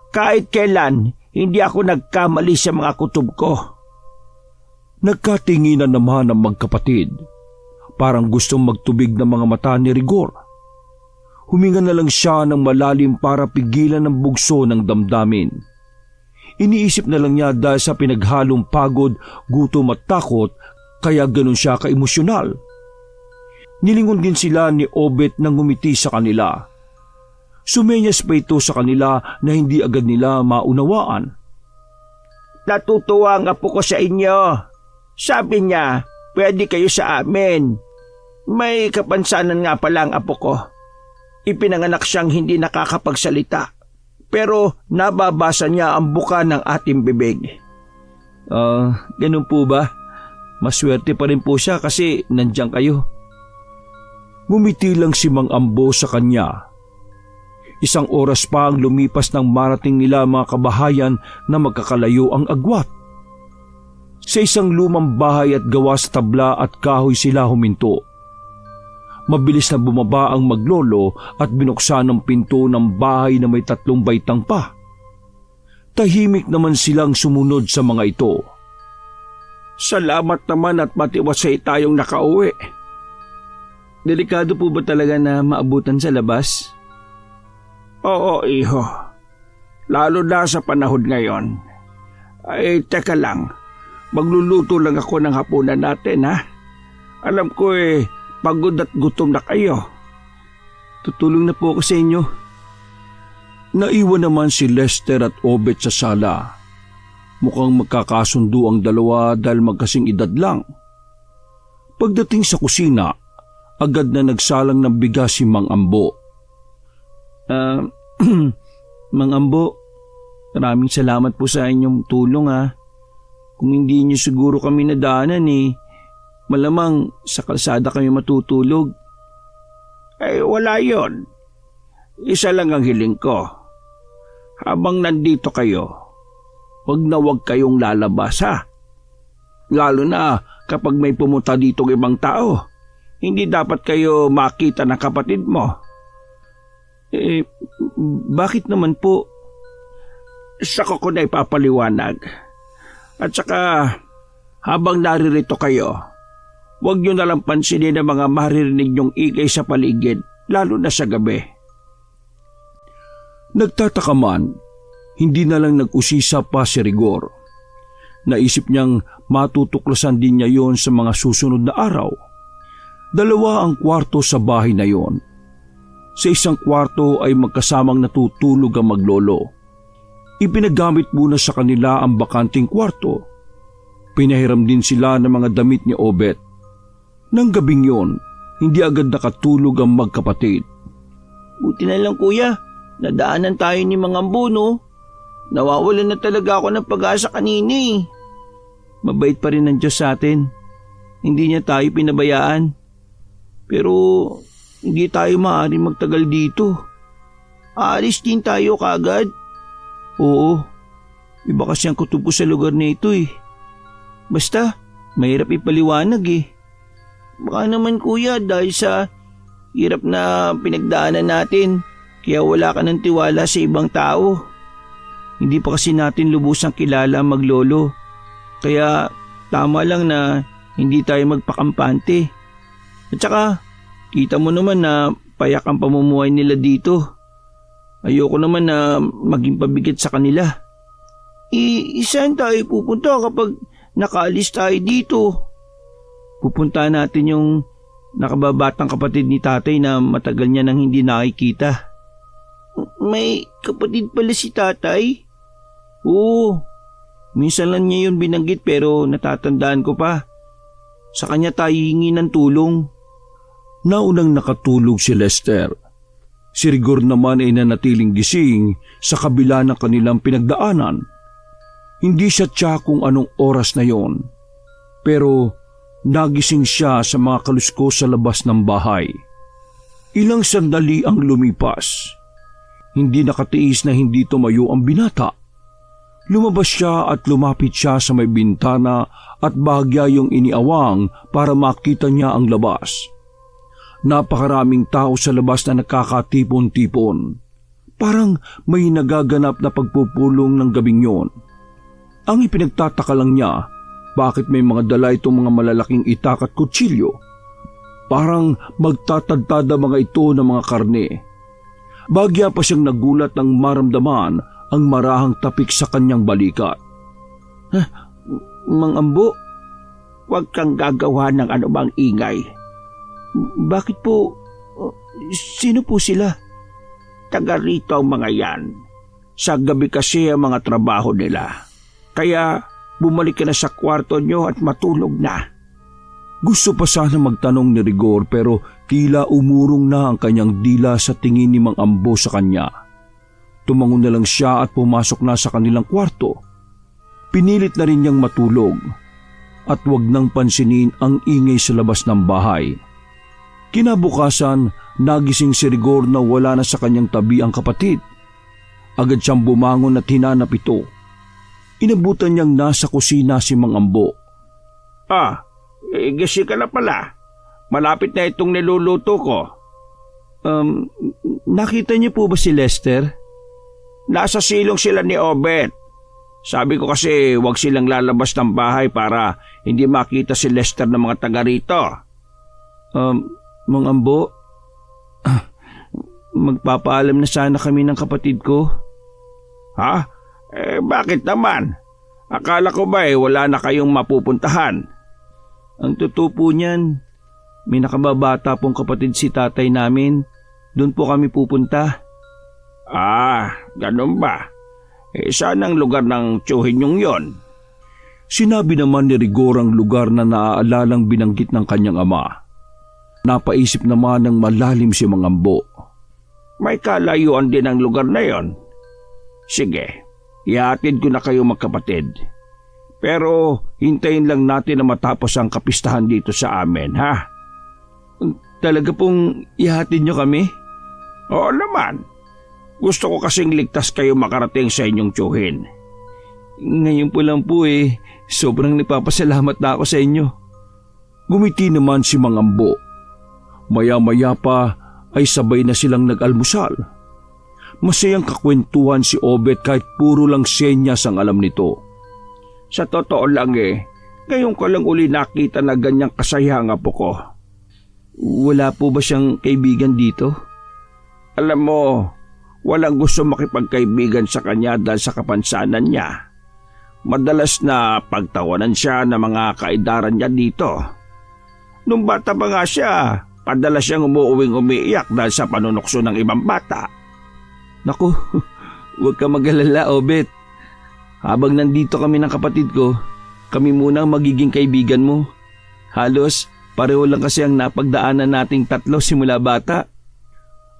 Kahit kailan, hindi ako nagkamali sa mga kutob ko. Nagkatinginan naman ang magkapatid. Parang gustong magtubig ng mga mata ni Rigor. Huminga na lang siya ng malalim para pigilan ang bugso ng damdamin. Iniisip na lang niya dahil sa pinaghalong pagod, gutom at takot, kaya ganun siya kaemosyonal. Nilingon din sila ni Obet nang ngumiti sa kanila. Sumenyas pa ito sa kanila na hindi agad nila maunawaan. Natutuwa ang apo ko sa inyo. Sabi niya, pwede kayo sa amin. May kapansanan nga pala ang apo ko. Ipinanganak siyang hindi nakakapagsalita. Pero nababasa niya ang buka ng ating bibig. Ganun po ba? Maswerte pa rin po siya kasi nandiyan kayo. Ngumiti lang si Mang Ambo sa kanya. Isang oras pa ang lumipas nang marating nila mga kabahayan na magkakalayo ang agwat. Sa isang lumang bahay at gawa sa tabla at kahoy sila huminto. Mabilis na bumaba ang maglolo at binuksan ang pinto ng bahay na may 3 baitang pa. Tahimik naman silang sumunod sa mga ito. Salamat naman at matiwasay tayong nakauwi. Delikado po ba talaga na maabutan sa labas? Oo, iho. Lalo na sa panahon ngayon. Ay, teka lang. Magluluto lang ako ng hapunan natin, ha? Alam ko pagod at gutom na kayo. Tutulong na po ako sa inyo. Naiwan naman si Lester at Obet sa sala. Mukhang magkakasundo ang dalawa dahil magkasing edad lang. Pagdating sa kusina, agad na nagsalang ng bigas si Mang Ambo. Mang Ambo, maraming salamat po sa inyong tulong ha. Kung hindi niyo siguro kami nadaanan malamang sa kalsada kami matutulog. Ay, wala yon. Isa lang ang hiling ko. Habang nandito kayo, wag na wag kayong lalabas ha. Lalo na kapag may pumunta dito ng ibang tao. Hindi dapat kayo makita ng kapatid mo. Bakit naman po? Saka ko na ipapaliwanag. At saka, habang naririto kayo, huwag nyo nalang pansinin ang mga maririnig nyong ingay sa paligid, lalo na sa gabi. Nagtataka man, hindi na lang nag-usisa pa si Rigor. Naisip niyang matutuklasan din niya yon sa mga susunod na araw. 2 ang kwarto sa bahay na yon. Sa isang kwarto ay magkasamang natutulog ang maglolo. Ipinagamit muna sa kanila ang bakanting kwarto. Pinahiram din sila ng mga damit ni Obet. Nang gabing yon, hindi agad nakatulog ang magkapatid. Buti na lang kuya, nadaanan tayo ni Mang Ambo, no? Nawawalan na talaga ako ng pag-asa kanina. Mabait pa rin ang Diyos sa atin. Hindi niya tayo pinabayaan. Pero hindi tayo maaaring magtagal dito. Aalis din tayo kaagad. Oo, iba kasi ang kutubo sa lugar na ito Basta, mahirap ipaliwanag Baka naman kuya dahil sa hirap na pinagdaanan natin, kaya wala ka ng tiwala sa ibang tao. Hindi pa kasi natin lubusang kilala ang maglolo. Kaya tama lang na hindi tayo magpakampante. At saka, kita mo naman na payak ang pamumuhay nila dito. Ayoko naman na maging pabigat sa kanila. Saan tayo pupunta kapag nakaalis tayo dito? Pupunta natin yung nakababatang kapatid ni tatay na matagal niya nang hindi nakikita. May kapatid pala si tatay? Oo, minsan lang niya yun binanggit pero natatandaan ko pa. Sa kanya tayo hingi ng tulong. Naunang nakatulog si Lester. Si Rigor naman ay nanatiling gising sa kabila ng kanilang pinagdaanan. Hindi siya tiyak kung anong oras na yon. Pero nagising siya sa mga kaluskos sa labas ng bahay. Ilang sandali ang lumipas. Hindi nakatiis na hindi tumayo ang binata. Lumabas siya at lumapit siya sa may bintana at bahagya yung iniawang para makita niya ang labas. Napakaraming tao sa labas na nakakatipon-tipon. Parang may nagaganap na pagpupulong ng gabing yon. Ang ipinagtataka lang niya, bakit may mga dala itong mga malalaking itak at kutsilyo? Parang magtatadtada mga ito ng mga karne. Bagya pa siyang nagulat nang maramdaman ang marahang tapik sa kanyang balikat. Mang Ambo, huwag kang gagawa ng anumang ingay. Bakit po? Sino po sila? taga rito ang mga yan. Sa gabi kasi ang mga trabaho nila. Kaya bumalik ka na sa kwarto nyo at matulog na. Gusto pa sana magtanong ni Rigor pero tila umurong na ang kanyang dila sa tingin ni Mang Ambo sa kanya. Tumangon na lang siya at pumasok na sa kanilang kwarto. Pinilit na rin niyang matulog at wag nang pansinin ang ingay sa labas ng bahay. Kinabukasan, nagising si Rigor na wala na sa kanyang tabi ang kapatid. Agad siyang bumangon at hinanap ito. Inabutan niyang nasa kusina si Mang Ambo. Gising ka na pala. Malapit na itong niluluto ko. Nakita niyo po ba si Lester? Nasa silong sila ni Obet. Sabi ko kasi huwag silang lalabas ng bahay para hindi makita si Lester ng mga taga rito. Mang Ambo, magpapaalam na sana kami ng kapatid ko. Ha? Bakit naman? Akala ko ba wala na kayong mapupuntahan? Ang totoo po niyan, may nakababata pong kapatid si tatay namin. Doon po kami pupunta. Ganun ba? Saan ang lugar ng tiyuhin yung yon? Sinabi naman ni Rigor ang lugar na naaalalang binanggit ng kanyang ama. Napaisip naman ng malalim si Mang Ambo. May kalayuan din ang lugar na yon. Sige, ihatid ko na kayo magkapatid. Pero hintayin lang natin na matapos ang kapistahan dito sa amin, ha? Talaga pong ihatid niyo kami? Oo naman. Gusto ko kasing ligtas kayo makarating sa inyong tiyuhin. Ngayon po lang po sobrang nagpapasalamat na ako sa inyo. Gumiti naman si Mang Ambo. Maya-maya pa ay sabay na silang nag-almusal. Masayang kakwentuhan si Obet kahit puro lang senyas ang alam nito. Sa totoo lang ngayon ko lang uli nakita na ganyang kasaya ang apo ko. Wala po ba siyang kaibigan dito? Alam mo, walang gusto makipagkaibigan sa kanya dahil sa kapansanan niya. Madalas na pagtawanan siya ng mga kaedaran niya dito. Nung bata pa nga siya, padalas siyang umuuwing umiiyak dahil sa panunukso ng ibang bata. Naku, huwag ka mag-alala, Obet. Habang nandito kami ng kapatid ko, kami muna ang magiging kaibigan mo. Halos, pareho lang kasi ang napagdaanan nating tatlo simula bata.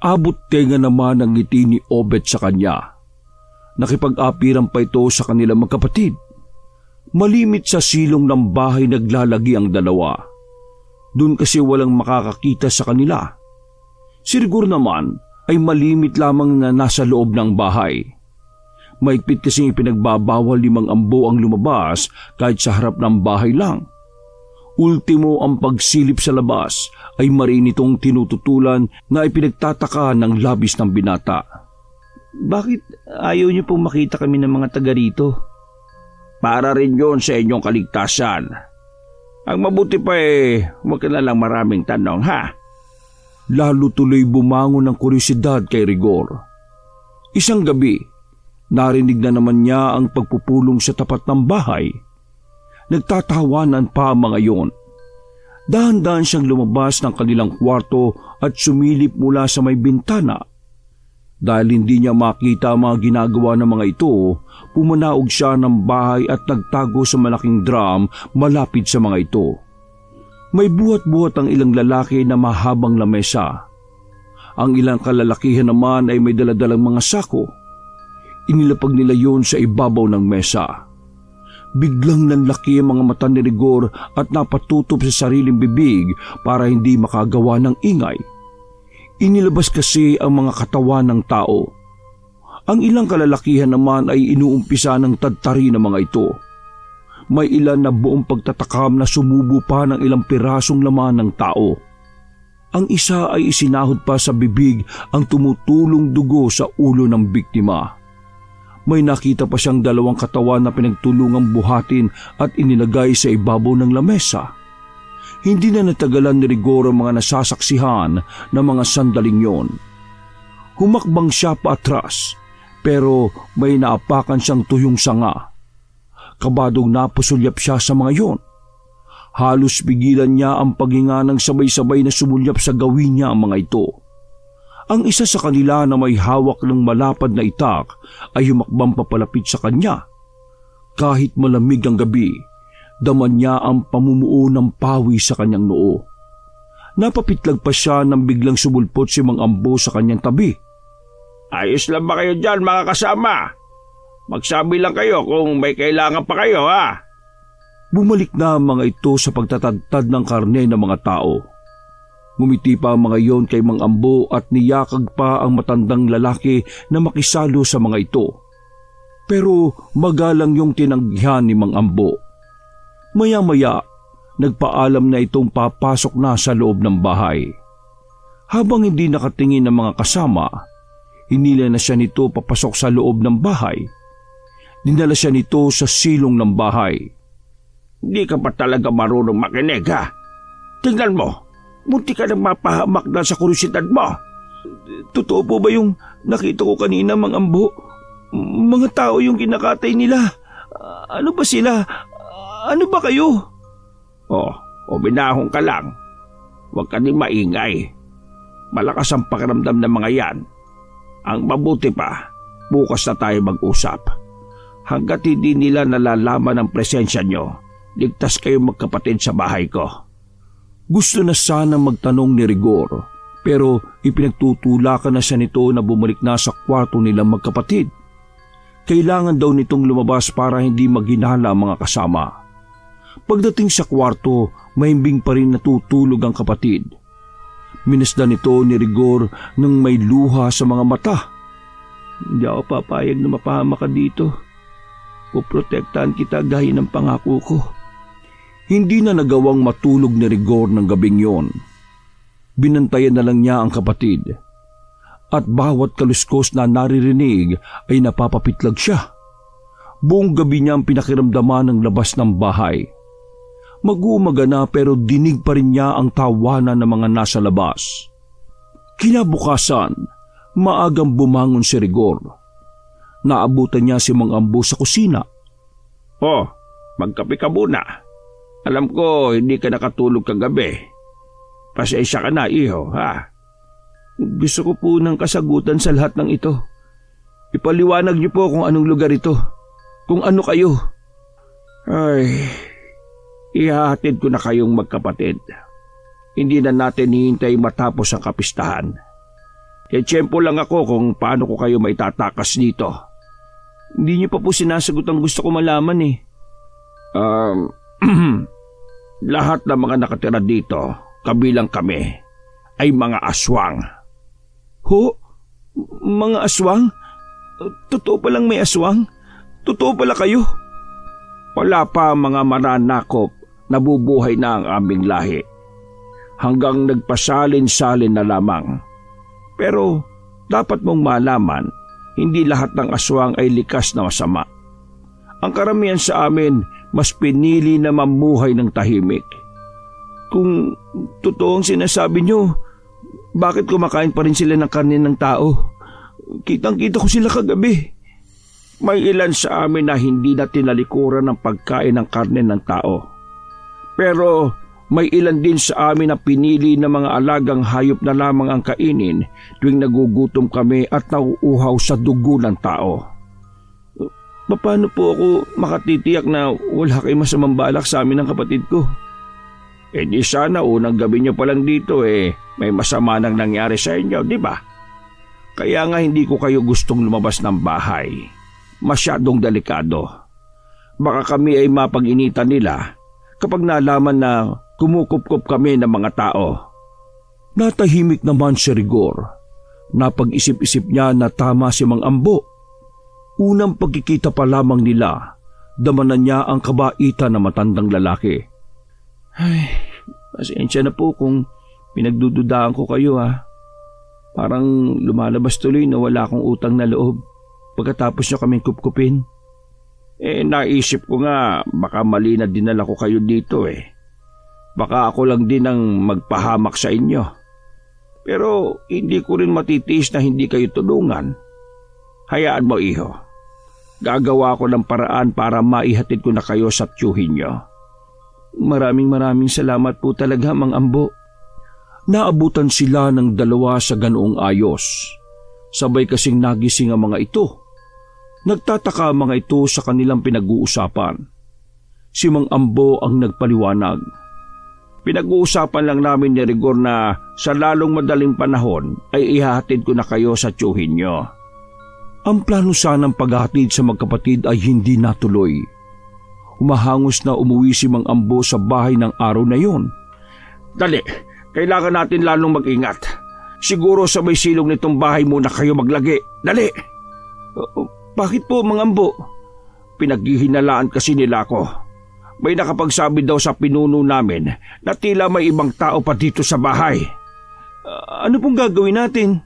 Abot tenga naman ang ngiti ni Obet sa kanya. Nakipag-apiran pa ito sa kanilang magkapatid. Malimit sa silong ng bahay naglalagi ang dalawa. Doon kasi walang makakakita sa kanila. Si Rigor naman ay malimit lamang na nasa loob ng bahay. Maigpit kasing ipinagbabawal ni Mang Ambo ang lumabas kahit sa harap ng bahay lang. Ultimo ang pagsilip sa labas ay marinitong tinututulan na ipinagtataka ng labis ng binata. Bakit ayaw niyo pong makita kami ng mga taga rito? Para rin yon sa inyong kaligtasan. Ang mabuti pa huwag ka na lang maraming tanong, ha? Lalo tuloy bumangon ng kuryosidad kay Rigor. Isang gabi, narinig na naman niya ang pagpupulong sa tapat ng bahay. Nagtatawanan pa ang mga yon. Dahan-dahan siyang lumabas ng kanilang kwarto at sumilip mula sa may bintana. Dahil hindi niya makita ang mga ginagawa ng mga ito, pumanaog siya ng bahay at nagtago sa malaking drum malapit sa mga ito. May buhat-buhat ang ilang lalaki na mahabang lamesa. Ang ilang kalalakihan naman ay may daladalang mga sako. Inilapag nila yon sa ibabaw ng mesa. Biglang nanlaki ang mga mata ni Rigor at napatutob sa sariling bibig para hindi makagawa ng ingay. Inilabas kasi ang mga katawan ng tao. Ang ilang kalalakihan naman ay inuumpisa ng tadtari ng mga ito. May ilan na buong pagtatakam na sumubo pa ng ilang pirasong laman ng tao. Ang isa ay isinahod pa sa bibig ang tumutulong dugo sa ulo ng biktima. May nakita pa siyang dalawang katawan na pinagtulungang buhatin at inilagay sa ibabaw ng lamesa. Hindi na natagalan ni Rigor ang mga nasasaksihan ng mga sandaling yon. Humakbang siya paatras, pero may naapakan siyang tuyong sanga. Kabadong napusulyap siya sa mga yon. Halos pigilan niya ang paghinga ng sabay-sabay na sumulyap sa gawin niya ang mga ito. Ang isa sa kanila na may hawak ng malapad na itak ay humakbang papalapit sa kanya. Kahit malamig ang gabi, daman niya ang pamumuo ng pawi sa kanyang noo. Napapitlag pa siya nang biglang sumulpot si Mang Ambo sa kanyang tabi. Ayos lang ba kayo dyan mga kasama? Magsabi lang kayo kung may kailangan pa kayo ha. Bumalik na ang mga ito sa pagtatadtad ng karne ng mga tao. Ngumiti pa ang mga iyon kay Mang Ambo at niyakag pa ang matandang lalaki na makisalo sa mga ito. Pero magalang yung tinanggihan ni Mang Ambo. Maya-maya, nagpaalam na itong papasok na sa loob ng bahay. Habang hindi nakatingin ng mga kasama, hinila na siya nito papasok sa loob ng bahay. Dinala siya nito sa silong ng bahay. Hindi ka pa talaga marunong makinig ha? Tingnan mo, munti ka nang mapahamak na sa kuryosidad mo. Totoo po ba yung nakita ko kanina, Mang Ambo? Mga tao yung kinakatay nila. Ano ba sila? Ano ba kayo? O binahong ka lang. Huwag ka din maingay. Malakas ang pakiramdam ng mga yan. Ang mabuti pa, bukas na tayo mag-usap. Hanggat hindi nila nalalaman ang presensya nyo, ligtas kayong magkapatid sa bahay ko. Gusto na sana magtanong ni Rigor, pero ipinagtutulakan na siya nito na bumalik na sa kwarto nilang magkapatid. Kailangan daw nitong lumabas para hindi maghinala ang mga kasama. Pagdating sa kwarto, mahimbing pa rin natutulog ang kapatid. Minasdan nito ni Rigor nang may luha sa mga mata. Hindi ako papayag na mapahama ka dito. Puprotektahan kita gaya ng pangako ko. Hindi na nagawang matulog ni Rigor ng gabing yon. Binantayan na lang niya ang kapatid. At bawat kaluskos na naririnig ay napapapitlag siya. Buong gabi niya ang pinakiramdaman ng labas ng bahay. Mag-uumaga na pero dinig pa rin niya ang tawanan ng mga nasa labas. Kinabukasan, maagang bumangon si Rigor. Naabutan niya si Mang Ambo sa kusina. Magkape ka muna. Alam ko hindi ka nakatulog kagabi. Pasensya ka na, iho, ha? Gusto ko po ng kasagutan sa lahat ng ito. Ipaliwanag niyo po kung anong lugar ito. Kung ano kayo. Ay, ihahatid ko na kayong magkapatid. Hindi na natin hihintay matapos ang kapistahan. Tiyempo lang ako kung paano ko kayo maitatakas dito. Hindi niyo pa po sinasagot ang gusto ko malaman eh. Lahat ng mga nakatira dito, kabilang kami, ay mga aswang. Ho? Mga aswang? Totoo palang may aswang? Totoo pala kayo? Wala pa mga mananakop, nabubuhay na ang aming lahi. Hanggang nagpasalin-salin na lamang. Pero dapat mong malaman, hindi lahat ng aswang ay likas na masama. Ang karamihan sa amin, mas pinili na mamuhay ng tahimik. Kung totoo ang sinasabi nyo, bakit kumakain pa rin sila ng karne ng tao? Kitang-kita ko sila kagabi. May ilan sa amin na hindi na tinalikuran ng pagkain ng karne ng tao. Pero may ilan din sa amin na pinili na mga alagang hayop na lamang ang kainin tuwing nagugutom kami at nauuhaw sa dugo ng tao. Paano po ako makatitiyak na wala kayo masamang balak sa amin ng kapatid ko? Di sana unang gabi niyo pa lang dito may masama nang nangyari sa inyo, di ba? Kaya nga hindi ko kayo gustong lumabas ng bahay. Masyadong delikado. Baka kami ay mapag-initan nila kapag nalaman na kumukupkup kami ng mga tao. Natahimik naman si Rigor. Napag-isip-isip niya na tama si Mang Ambo. Unang pagkikita pa lamang nila, damanan niya ang kabaitan na matandang lalaki. Ay, pasensya na po kung pinagdududaan ko kayo ha. Parang lumalabas tuloy na wala akong utang na loob pagkatapos niyo kaming kupkupin. Naisip ko nga baka mali na dinala ko kayo dito Baka ako lang din ang magpahamak sa inyo. Pero hindi ko rin matitiis na hindi kayo tulungan. Hayaan mo, iho. Gagawa ko ng paraan para maihatid ko na kayo sa tiyuhin nyo. Maraming salamat po talaga, Mang Ambo. Naabutan sila ng dalawa sa ganoong ayos. Sabay kasing nagising ang mga ito. Nagtataka ang mga ito sa kanilang pinag-uusapan. Si Mang Ambo ang nagpaliwanag. Pinag-uusapan lang namin ni Rigor na sa lalong madaling panahon ay ihahatid ko na kayo sa tiyuhin nyo. Ang plano sanang paghahatid sa magkapatid ay hindi natuloy. Humahangos na umuwi si Mang Ambo sa bahay ng araw na yon. Dali, kailangan natin lalong mag-ingat. Siguro sa may silong nitong bahay muna kayo maglagi. Dali! Bakit po, Mang Ambo? Pinaghihinalaan kasi nila ako. May nakapagsabi daw sa pinuno namin na tila may ibang tao pa dito sa bahay. Ano pong gagawin natin?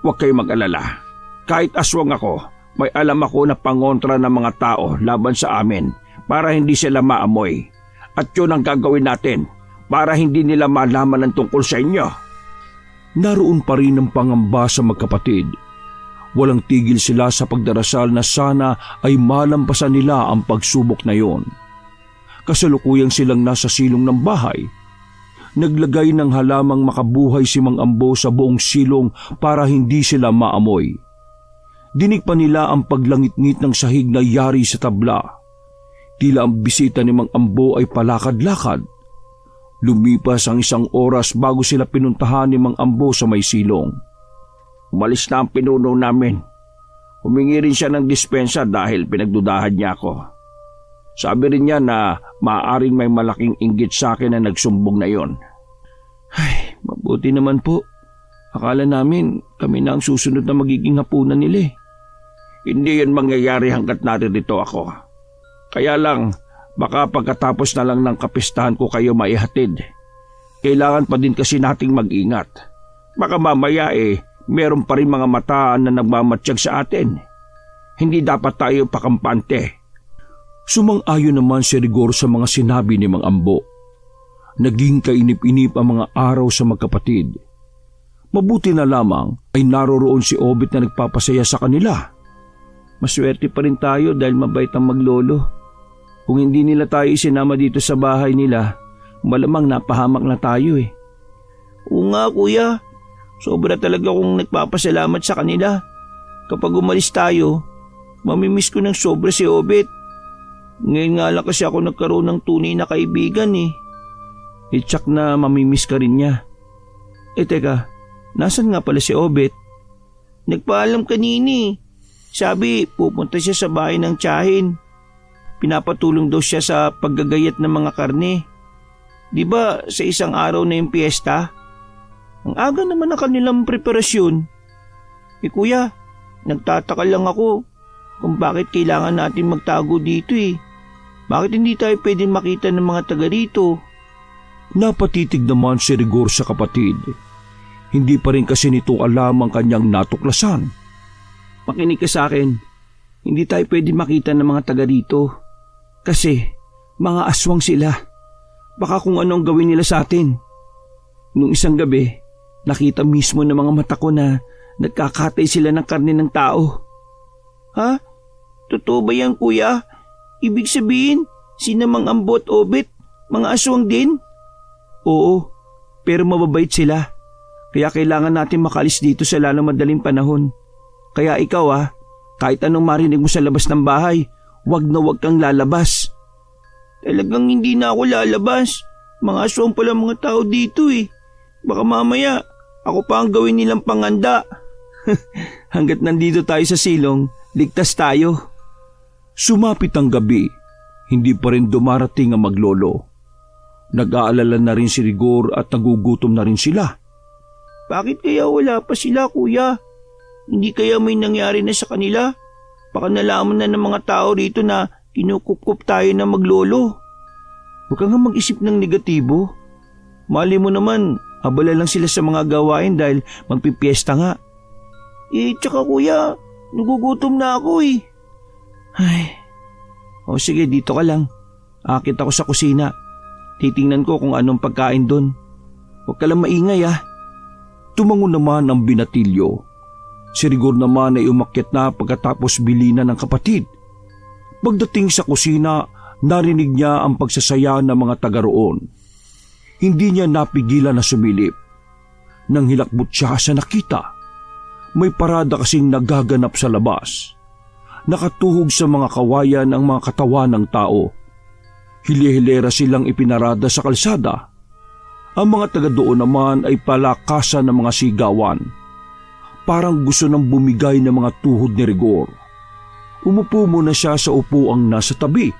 Huwag kayo mag-alala. Kahit aswang ako, may alam ako na pangontra ng mga tao laban sa amin para hindi sila maamoy. At yun ang gagawin natin para hindi nila malaman ang tungkol sa inyo. Naroon pa rin ang pangamba sa magkapatid. Walang tigil sila sa pagdarasal na sana ay malampasan nila ang pagsubok na yon. Kasalukuyang silang nasa silong ng bahay. Naglagay ng halamang makabuhay si Mang Ambo sa buong silong para hindi sila maamoy. Dinig pa nila ang paglangit-ngit ng sahig na yari sa tabla. Tila ang bisita ni Mang Ambo ay palakad-lakad. Lumipas ang 1 oras bago sila pinuntahan ni Mang Ambo sa may silong. Umalis na ang pinuno namin. Humingi rin siya ng dispensa dahil pinagdudahan niya ako. Sabi rin niya na maaaring may malaking inggit sa akin na nagsumbong na yon. Ay, mabuti naman po. Akala namin kami na ang susunod na magiging hapunan nila. Hindi yan mangyayari hanggat naririto ako. Kaya lang, baka pagkatapos na lang ng kapistahan ko kayo maihatid. Kailangan pa din kasi nating mag-ingat. Baka mamaya meron pa rin mga mataan na nagmamatsyag sa atin. Hindi dapat tayo pakampante. Sumang-ayon naman si Rigor sa mga sinabi ni Mang Ambo. Naging kainip-inip ang mga araw sa magkapatid. Mabuti na lamang ay naroroon si Obet na nagpapasaya sa kanila. Maswerte pa rin tayo dahil mabait ang maglolo. Kung hindi nila tayo isinama dito sa bahay nila, malamang napahamak na tayo . Oo nga kuya, sobra talaga kong nagpapasalamat sa kanila. Kapag umalis tayo, mamimiss ko ng sobra si Obet. Ngayon nga lang kasi ako nagkaroon ng tunay na kaibigan . Itsak na mamimiss ka rin niya. Teka, nasan nga pala si Obet? Nagpaalam kanini. Sabi, pupunta siya sa bahay ng tiyahin. Pinapatulong daw siya sa paggagayat ng mga karne. Di ba sa isang araw na yung piyesta? Ang aga naman ang kanilang preparasyon. Kuya, nagtataka lang ako kung bakit kailangan natin magtago dito . Bakit hindi tayo pwedeng makita ng mga taga rito? Napatitig naman si Rigor sa kapatid. Hindi pa rin kasi nito alam ang kanyang natuklasan. Makinig ka sa akin. Hindi tayo pwedeng makita ng mga taga rito. Kasi mga aswang sila. Baka kung anong gawin nila sa atin. Nung isang gabi, nakita mismo ng mga mata ko na nagkakatay sila ng karne ng tao. Ha? Totoo ba yan kuya? Ibig sabihin, sina Mang Ambo at Obet, mga aswang din? Oo, pero mababait sila. Kaya kailangan natin makalis dito sa lalong madaling panahon. Kaya ikaw kahit anong marinig mo sa labas ng bahay, wag na wag kang lalabas. Talagang hindi na ako lalabas. Mga aswang pala mga tao dito . Baka mamaya, ako pa ang gawin nilang panganda. Hanggat nandito tayo sa silong, ligtas tayo. Sumapit ang gabi, hindi pa rin dumarating ang maglolo. Nag-aalala na rin si Rigor at nagugutom na rin sila. Bakit kaya wala pa sila kuya? Hindi kaya may nangyari na sa kanila? Baka nalaman na ng mga tao rito na kinukup-kup tayo ng maglolo. Huwag kang mag-isip ng negatibo. Mali mo naman, abala lang sila sa mga gawain dahil magpipiesta nga. Tsaka kuya, nagugutom na ako . Ay, sige dito ka lang. Akit ako sa kusina. Titingnan ko kung anong pagkain doon. Huwag ka lang maingay . Tumango naman ang binatilyo. Si Rigor naman ay umakyat na pagkatapos bilinan ng kapatid. Pagdating sa kusina, narinig niya ang pagsasaya ng mga taga roon. Hindi niya napigilan na sumilip. Nang hilakbot siya sa nakita, may parada kasing nagaganap sa labas. Nakatuhog sa mga kawayan ang mga katawan ng tao. Hili-hilera silang ipinarada sa kalsada. Ang mga taga doon naman ay palakasan ng mga sigawan. Parang gusto nang bumigay ng mga tuhod ni Rigor. Umupo muna siya sa upuang nasa tabi.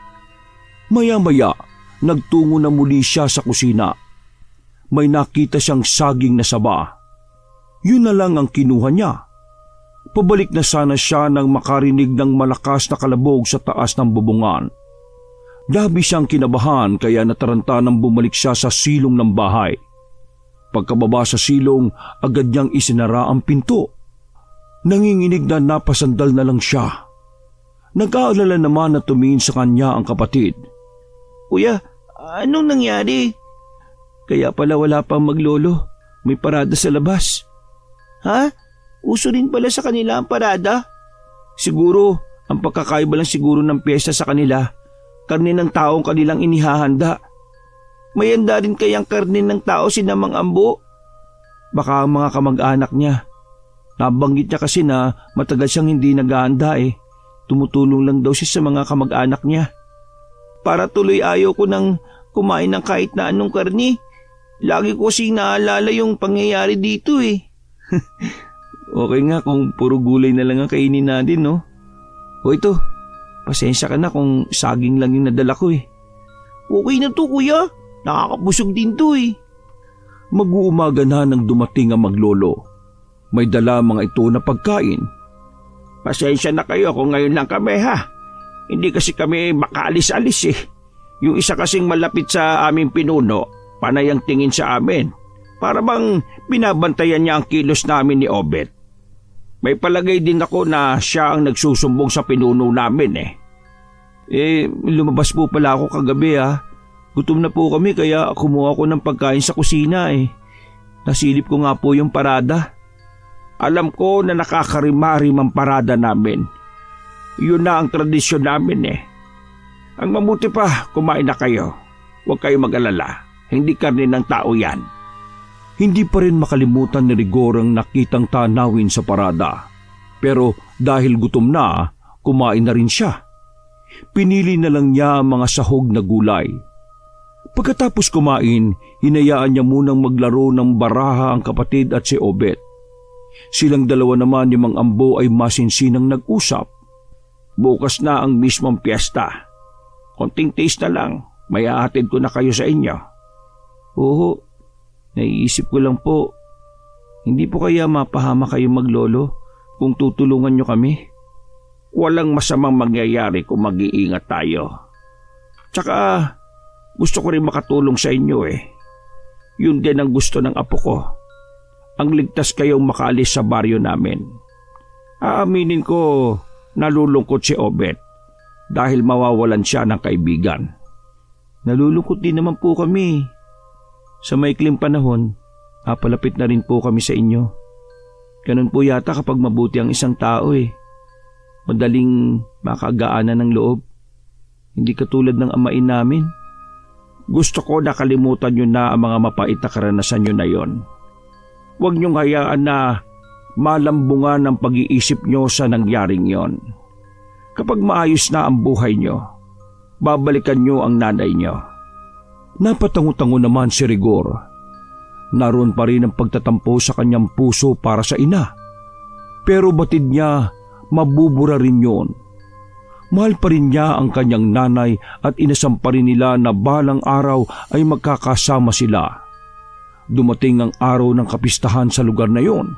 Maya-maya, nagtungo na muli siya sa kusina. May nakita siyang saging na saba. Yun na lang ang kinuha niya. Pabalik na sana siya nang makarinig ng malakas na kalabog sa taas ng bubungan. Labis siyang kinabahan kaya nataranta nang bumalik siya sa silong ng bahay. Pagkababa sa silong, agad niyang isinara ang pinto. Nanginginig na napasandal na lang siya. Nag-aalala naman na tumingin sa kanya ang kapatid. Kuya, anong nangyari? Kaya pala wala pang maglolo. May parada sa labas. Ha? Uso rin pala sa kanila ang parada? Siguro, ang pagkakaiba lang siguro ng piyesta sa kanila, karne ng taong kanilang inihahanda. May handa rin kayang karne ng tao si Namang Ambo? Baka ang mga kamag-anak niya. Nabanggit niya kasi na matagal siyang hindi naghahanda eh. Tumutulong lang daw siya sa mga kamag-anak niya. Para tuloy ayaw ko nang kumain ng kahit na anong karne. Lagi ko kasing naalala yung pangyayari dito eh. Okay nga kung puro gulay na lang ang kainin natin, no? O ito, pasensya ka na kung saging lang yung nadala ko eh. Okay na to kuya, nakakabusog din to eh. Mag-uumaga na nang dumating ang maglolo. May dala mga ito na pagkain. Pasensya na kayo kung ngayon lang kami ha. Hindi kasi kami makaalis-alis eh. Yung isa kasing malapit sa aming pinuno, panay ang tingin sa amin. Para bang binabantayan niya ang kilos namin ni Obet. May palagay din ako na siya ang nagsusumbong sa pinuno namin eh. Lumabas po pala ako kagabi ha. Gutom na po kami kaya kumuha ko ng pagkain sa kusina eh. Nasilip ko nga po yung parada. Alam ko na nakakarimarim ang parada namin. Yun na ang tradisyon namin eh. Ang mabuti pa, kumain na kayo. Huwag kayo mag-alala. Hindi karne ng tao yan. Hindi pa rin makalimutan ni Rigor ang nakitang tanawin sa parada. Pero dahil gutom na, kumain na rin siya. Pinili na lang niya ang mga sahog na gulay. Pagkatapos kumain, hinayaan niya munang maglaro ng baraha ang kapatid at si Obet. Silang dalawa naman ni Mang Ambo ay masinsinang nag-usap. Bukas na ang mismong piyesta. Konting taste na lang, may aatid ko na kayo sa inyo. Oo, naiisip ko lang po. Hindi po kaya mapahama kayo maglolo kung tutulungan niyo kami? Walang masamang mangyayari kung mag-iingat tayo. Tsaka gusto ko rin makatulong sa inyo eh. Yun din ang gusto ng apo ko. Ang ligtas kayong makaalis sa baryo namin. Aaminin ko, nalulungkot si Obet dahil mawawalan siya ng kaibigan. Nalulungkot din naman po kami. Sa maikling panahon, papalapit na rin po kami sa inyo. Ganun po yata kapag mabuti ang isang tao eh. Madaling makagaanan ng loob. Hindi katulad ng amain namin. Gusto ko nakalimutan nyo na ang mga mapait na karanasan nyo na yon. Huwag niyong hayaan na malambungan ang pag-iisip nyo sa nangyaring yon. Kapag maayos na ang buhay nyo, babalikan nyo ang nanay nyo. Napatango-tango naman si Rigor. Naroon pa rin ang pagtatampo sa kanyang puso para sa ina. Pero batid niya, mabubura rin yun. Mahal pa rin niya ang kanyang nanay at inasam pa rin nila na balang araw ay magkakasama sila. Dumating ang araw ng kapistahan sa lugar na yon.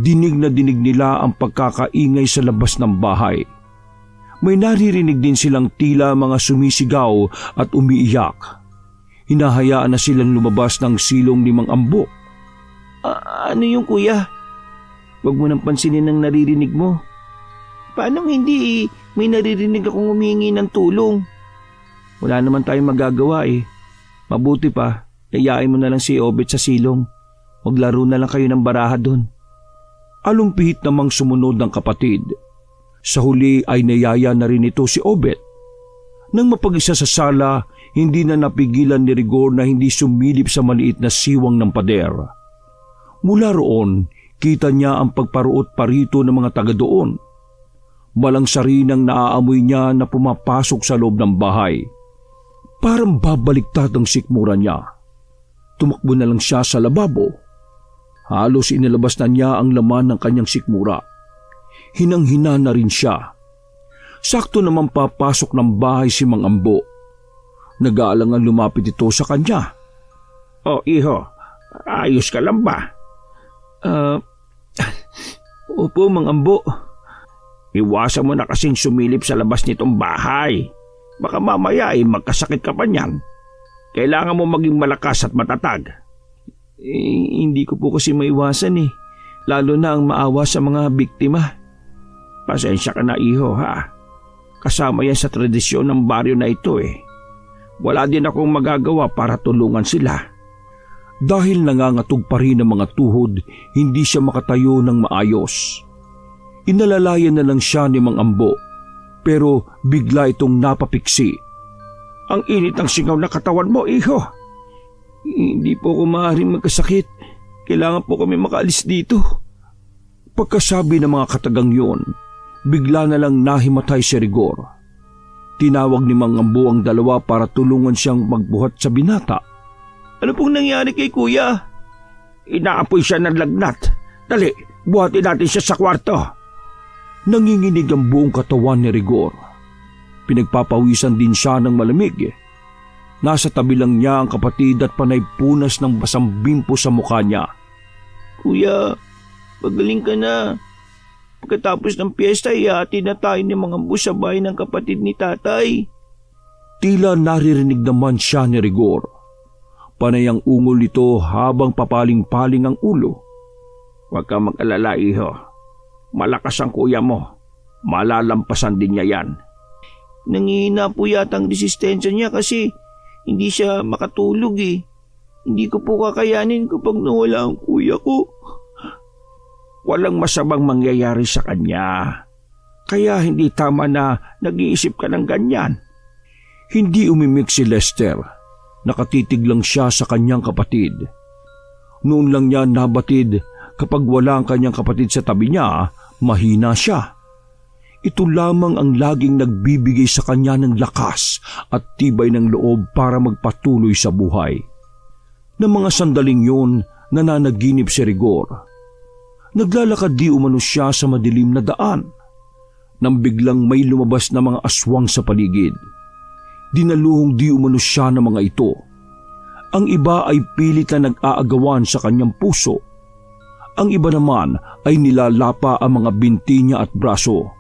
Dinig na dinig nila ang pagkakaingay sa labas ng bahay. May naririnig din silang tila mga sumisigaw at umiiyak. Hinahayaan na silang lumabas ng silong ni Mang Ambo. Ano yung kuya? Huwag mo nang pansinin ang naririnig mo. Paano hindi may naririnig akong humingi ng tulong? Wala naman tayong magagawa eh. Mabuti pa, yayain mo na lang si Obet sa silong. Maglaro na lang kayo ng baraha doon. Alumpihit namang sumunod ng kapatid. Sa huli ay nayaya na rin ito si Obet. Nang mapag-isa sa sala, hindi na napigilan ni Rigor na hindi sumilip sa maliit na siwang ng pader. Mula roon, kita niya ang pagparuot parito ng mga taga doon. Malangsarinang naaamoy niya na pumapasok sa loob ng bahay. Parang babaliktad ang sikmura niya. Tumakbo na lang siya sa lababo. Halos inilabas na niya ang laman ng kanyang sikmura. Hinang-hina na rin siya. Sakto naman papasok ng bahay si Mang Ambo. Nag-aalangan lumapit ito sa kanya. Oh, iho, ayos ka lang ba? Opo, Mang Ambo. Iwasan mo na kasing sumilip sa labas nitong bahay. Baka mamaya ay magkasakit ka pa niyan. Kailangan mo maging malakas at matatag. Hindi ko po kasi maiwasan eh. Lalo na ang maawa sa mga biktima. Pasensya ka na, iho, ha? Kasama yan sa tradisyon ng baryo na ito eh. Wala din akong magagawa para tulungan sila. Dahil nangangatog pa rin ang mga tuhod, hindi siya makatayo ng maayos. Inalalayan na lang siya ni Mang Ambo, pero bigla itong napapiksi. Ang init ng singaw na katawan mo, iho. Hindi po ako maaaring magkasakit. Kailangan po kami makaalis dito. Pagkasabi ng mga katagang yun, bigla na lang nahimatay si Rigor. Tinawag ni Mang Ambo ang dalawa para tulungan siyang magbuhat sa binata. Ano pong nangyari kay kuya? Inaapoy siya ng lagnat. Dali, buhatin natin siya sa kwarto. Nanginginig ang buong katawan ni Rigor. Pinagpapawisan din siya ng malamig. Nasa tabi lang niya ang kapatid at panay punas ng basang bimpo sa mukha niya. Kuya, pagaling ka na. Pagkatapos ng piyesta, ihati na tayo ni Mang Ambo sa bahay ng kapatid ni tatay. Tila naririnig naman siya ni Rigor. Panay ang ungol nito habang papaling-paling ang ulo. Huwag kang mag-alala, iho. Malakas ang kuya mo. Malalampasan din niya yan. Nangihina po yata ang resistensya niya kasi hindi siya makatulog eh. Hindi ko po kakayanin kapag nawala ang kuya ko. Walang masamang mangyayari sa kanya. Kaya hindi tama na nag-iisip ka ng ganyan. Hindi umimik si Lester. Nakatitig lang siya sa kanyang kapatid. Noon lang niya nabatid kapag wala ang kanyang kapatid sa tabi niya, mahina siya. Ito lamang ang laging nagbibigay sa kanya ng lakas at tibay ng loob para magpatuloy sa buhay. Ng mga sandaling yun, nananaginip si Rigor. Naglalakad di umano siya sa madilim na daan. Nang biglang may lumabas na mga aswang sa paligid. Dinaluhong di umano siya ng mga ito. Ang iba ay pilit na nag-aagawan sa kanyang puso. Ang iba naman ay nilalapa ang mga binti niya at braso.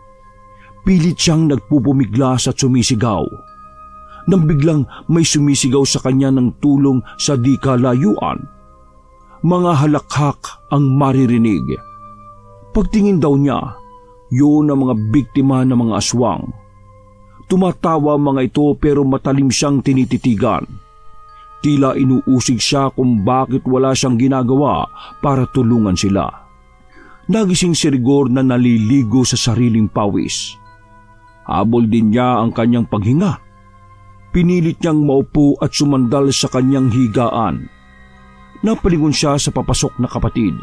Pilit siyang nagpupumiglas at sumisigaw. Nang biglang may sumisigaw sa kanya ng tulong sa di kalayuan. Mga halakhak ang maririnig. Pagtingin daw niya, yun ang mga biktima ng mga aswang. Tumatawa mga ito pero matalim siyang tinititigan. Tila inuusig siya kung bakit wala siyang ginagawa para tulungan sila. Nagising si Rigor na naliligo sa sariling pawis. Habol din niya ang kanyang paghinga. Pinilit niyang maupo at sumandal sa kanyang higaan. Napalingon siya sa papasok na kapatid.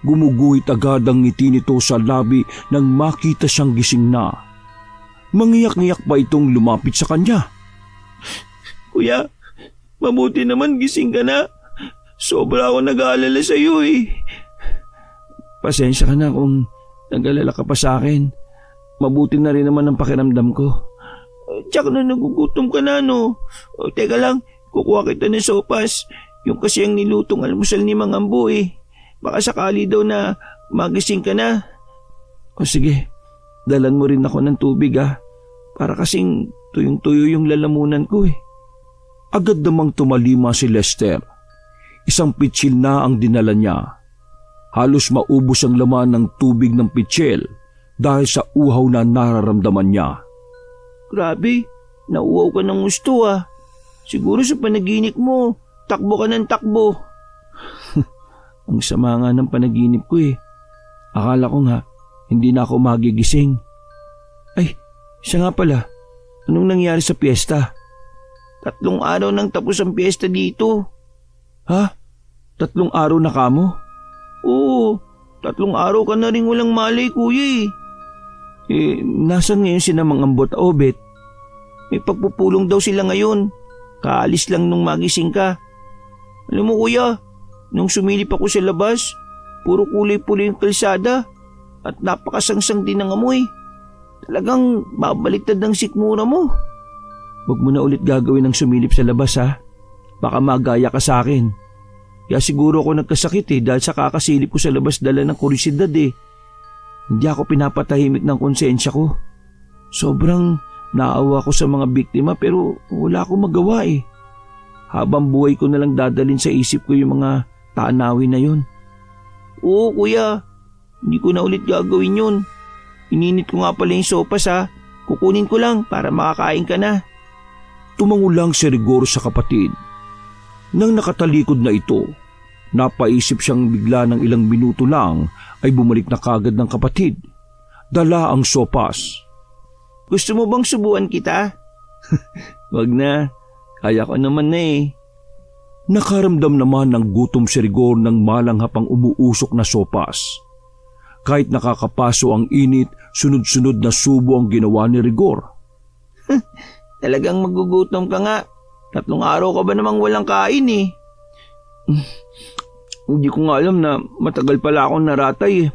Gumuguhit agad ang ngiti nito sa labi nang makita siyang gising na. Mangiyak-ngiyak pa itong lumapit sa kanya. Kuya, mabuti naman gising ka na. Sobra ako nag-aalala sa iyo eh. Pasensya ka na kung nag-alala ka pa sa akin. Mabuti na rin naman ang pakiramdam ko. Tsaka na nagugutom ka na no. Teka lang, kukuha kita ng sopas. Yung kasi ang nilutong almusal ni Mang Ambo eh. Baka sakali daw na magising ka na. O sige, dalan mo rin ako ng tubig ah. Para kasing tuyong-tuyo yung lalamunan ko eh. Agad namang tumalima si Lester. Isang pitsil na ang dinala niya. Halos maubos ang laman ng tubig ng pitsil dahil sa uhaw na nararamdaman niya. Grabe, nauuhaw ka ng gusto ah. Siguro sa panaginip mo, takbo ka ng takbo. Ang sama nga ng panaginip ko eh. Akala ko nga, hindi na ako magigising. Ay, siya nga pala, anong nangyari sa piyesta? 3 araw nang tapos ang piyesta dito. Ha? 3 araw na kamo? Oo, 3 araw ka na rin walang malay, kuya eh. Nasan ngayon si Mang Ambot at Obet? May pagpupulong daw sila ngayon. Kaalis lang nung magising ka. Alam mo kuya, nung sumilip ako sa labas, puro kulay-pula yung kalsada at napakasangsang din ng amoy. Talagang babaliktad ng sikmura mo. Huwag mo na ulit gagawin ng sumilip sa labas ha. Baka magaya ka sa akin. Kaya siguro ako nagkasakit dahil sa kakasilip ko sa labas dala ng kurisidad Hindi ako pinapatahimik ng konsensya ko. Sobrang naawa ko sa mga biktima pero wala akong magawa Habang buhay ko na lang dadalin sa isip ko yung mga tanawin na yun. Oo kuya, hindi ko na ulit gagawin yun. Ininit ko nga pala yung sopas Kukunin ko lang para makakain ka na. Tumango lang si Rigor sa kapatid. Nang nakatalikod na ito, napaisip siyang bigla ng ilang minuto lang ay bumalik na kagad ng kapatid. Dala ang sopas. Gusto mo bang subuan kita? Wag na, kaya ko naman na Nakaramdam naman ng gutom si Rigor ng malanghapang umuusok na sopas. Kahit nakakapaso ang init, sunod-sunod na subo ang ginawa ni Rigor. Talagang magugutom ka nga. 3 araw ka ba namang walang kain Hindi ko nga alam na matagal pala akong naratay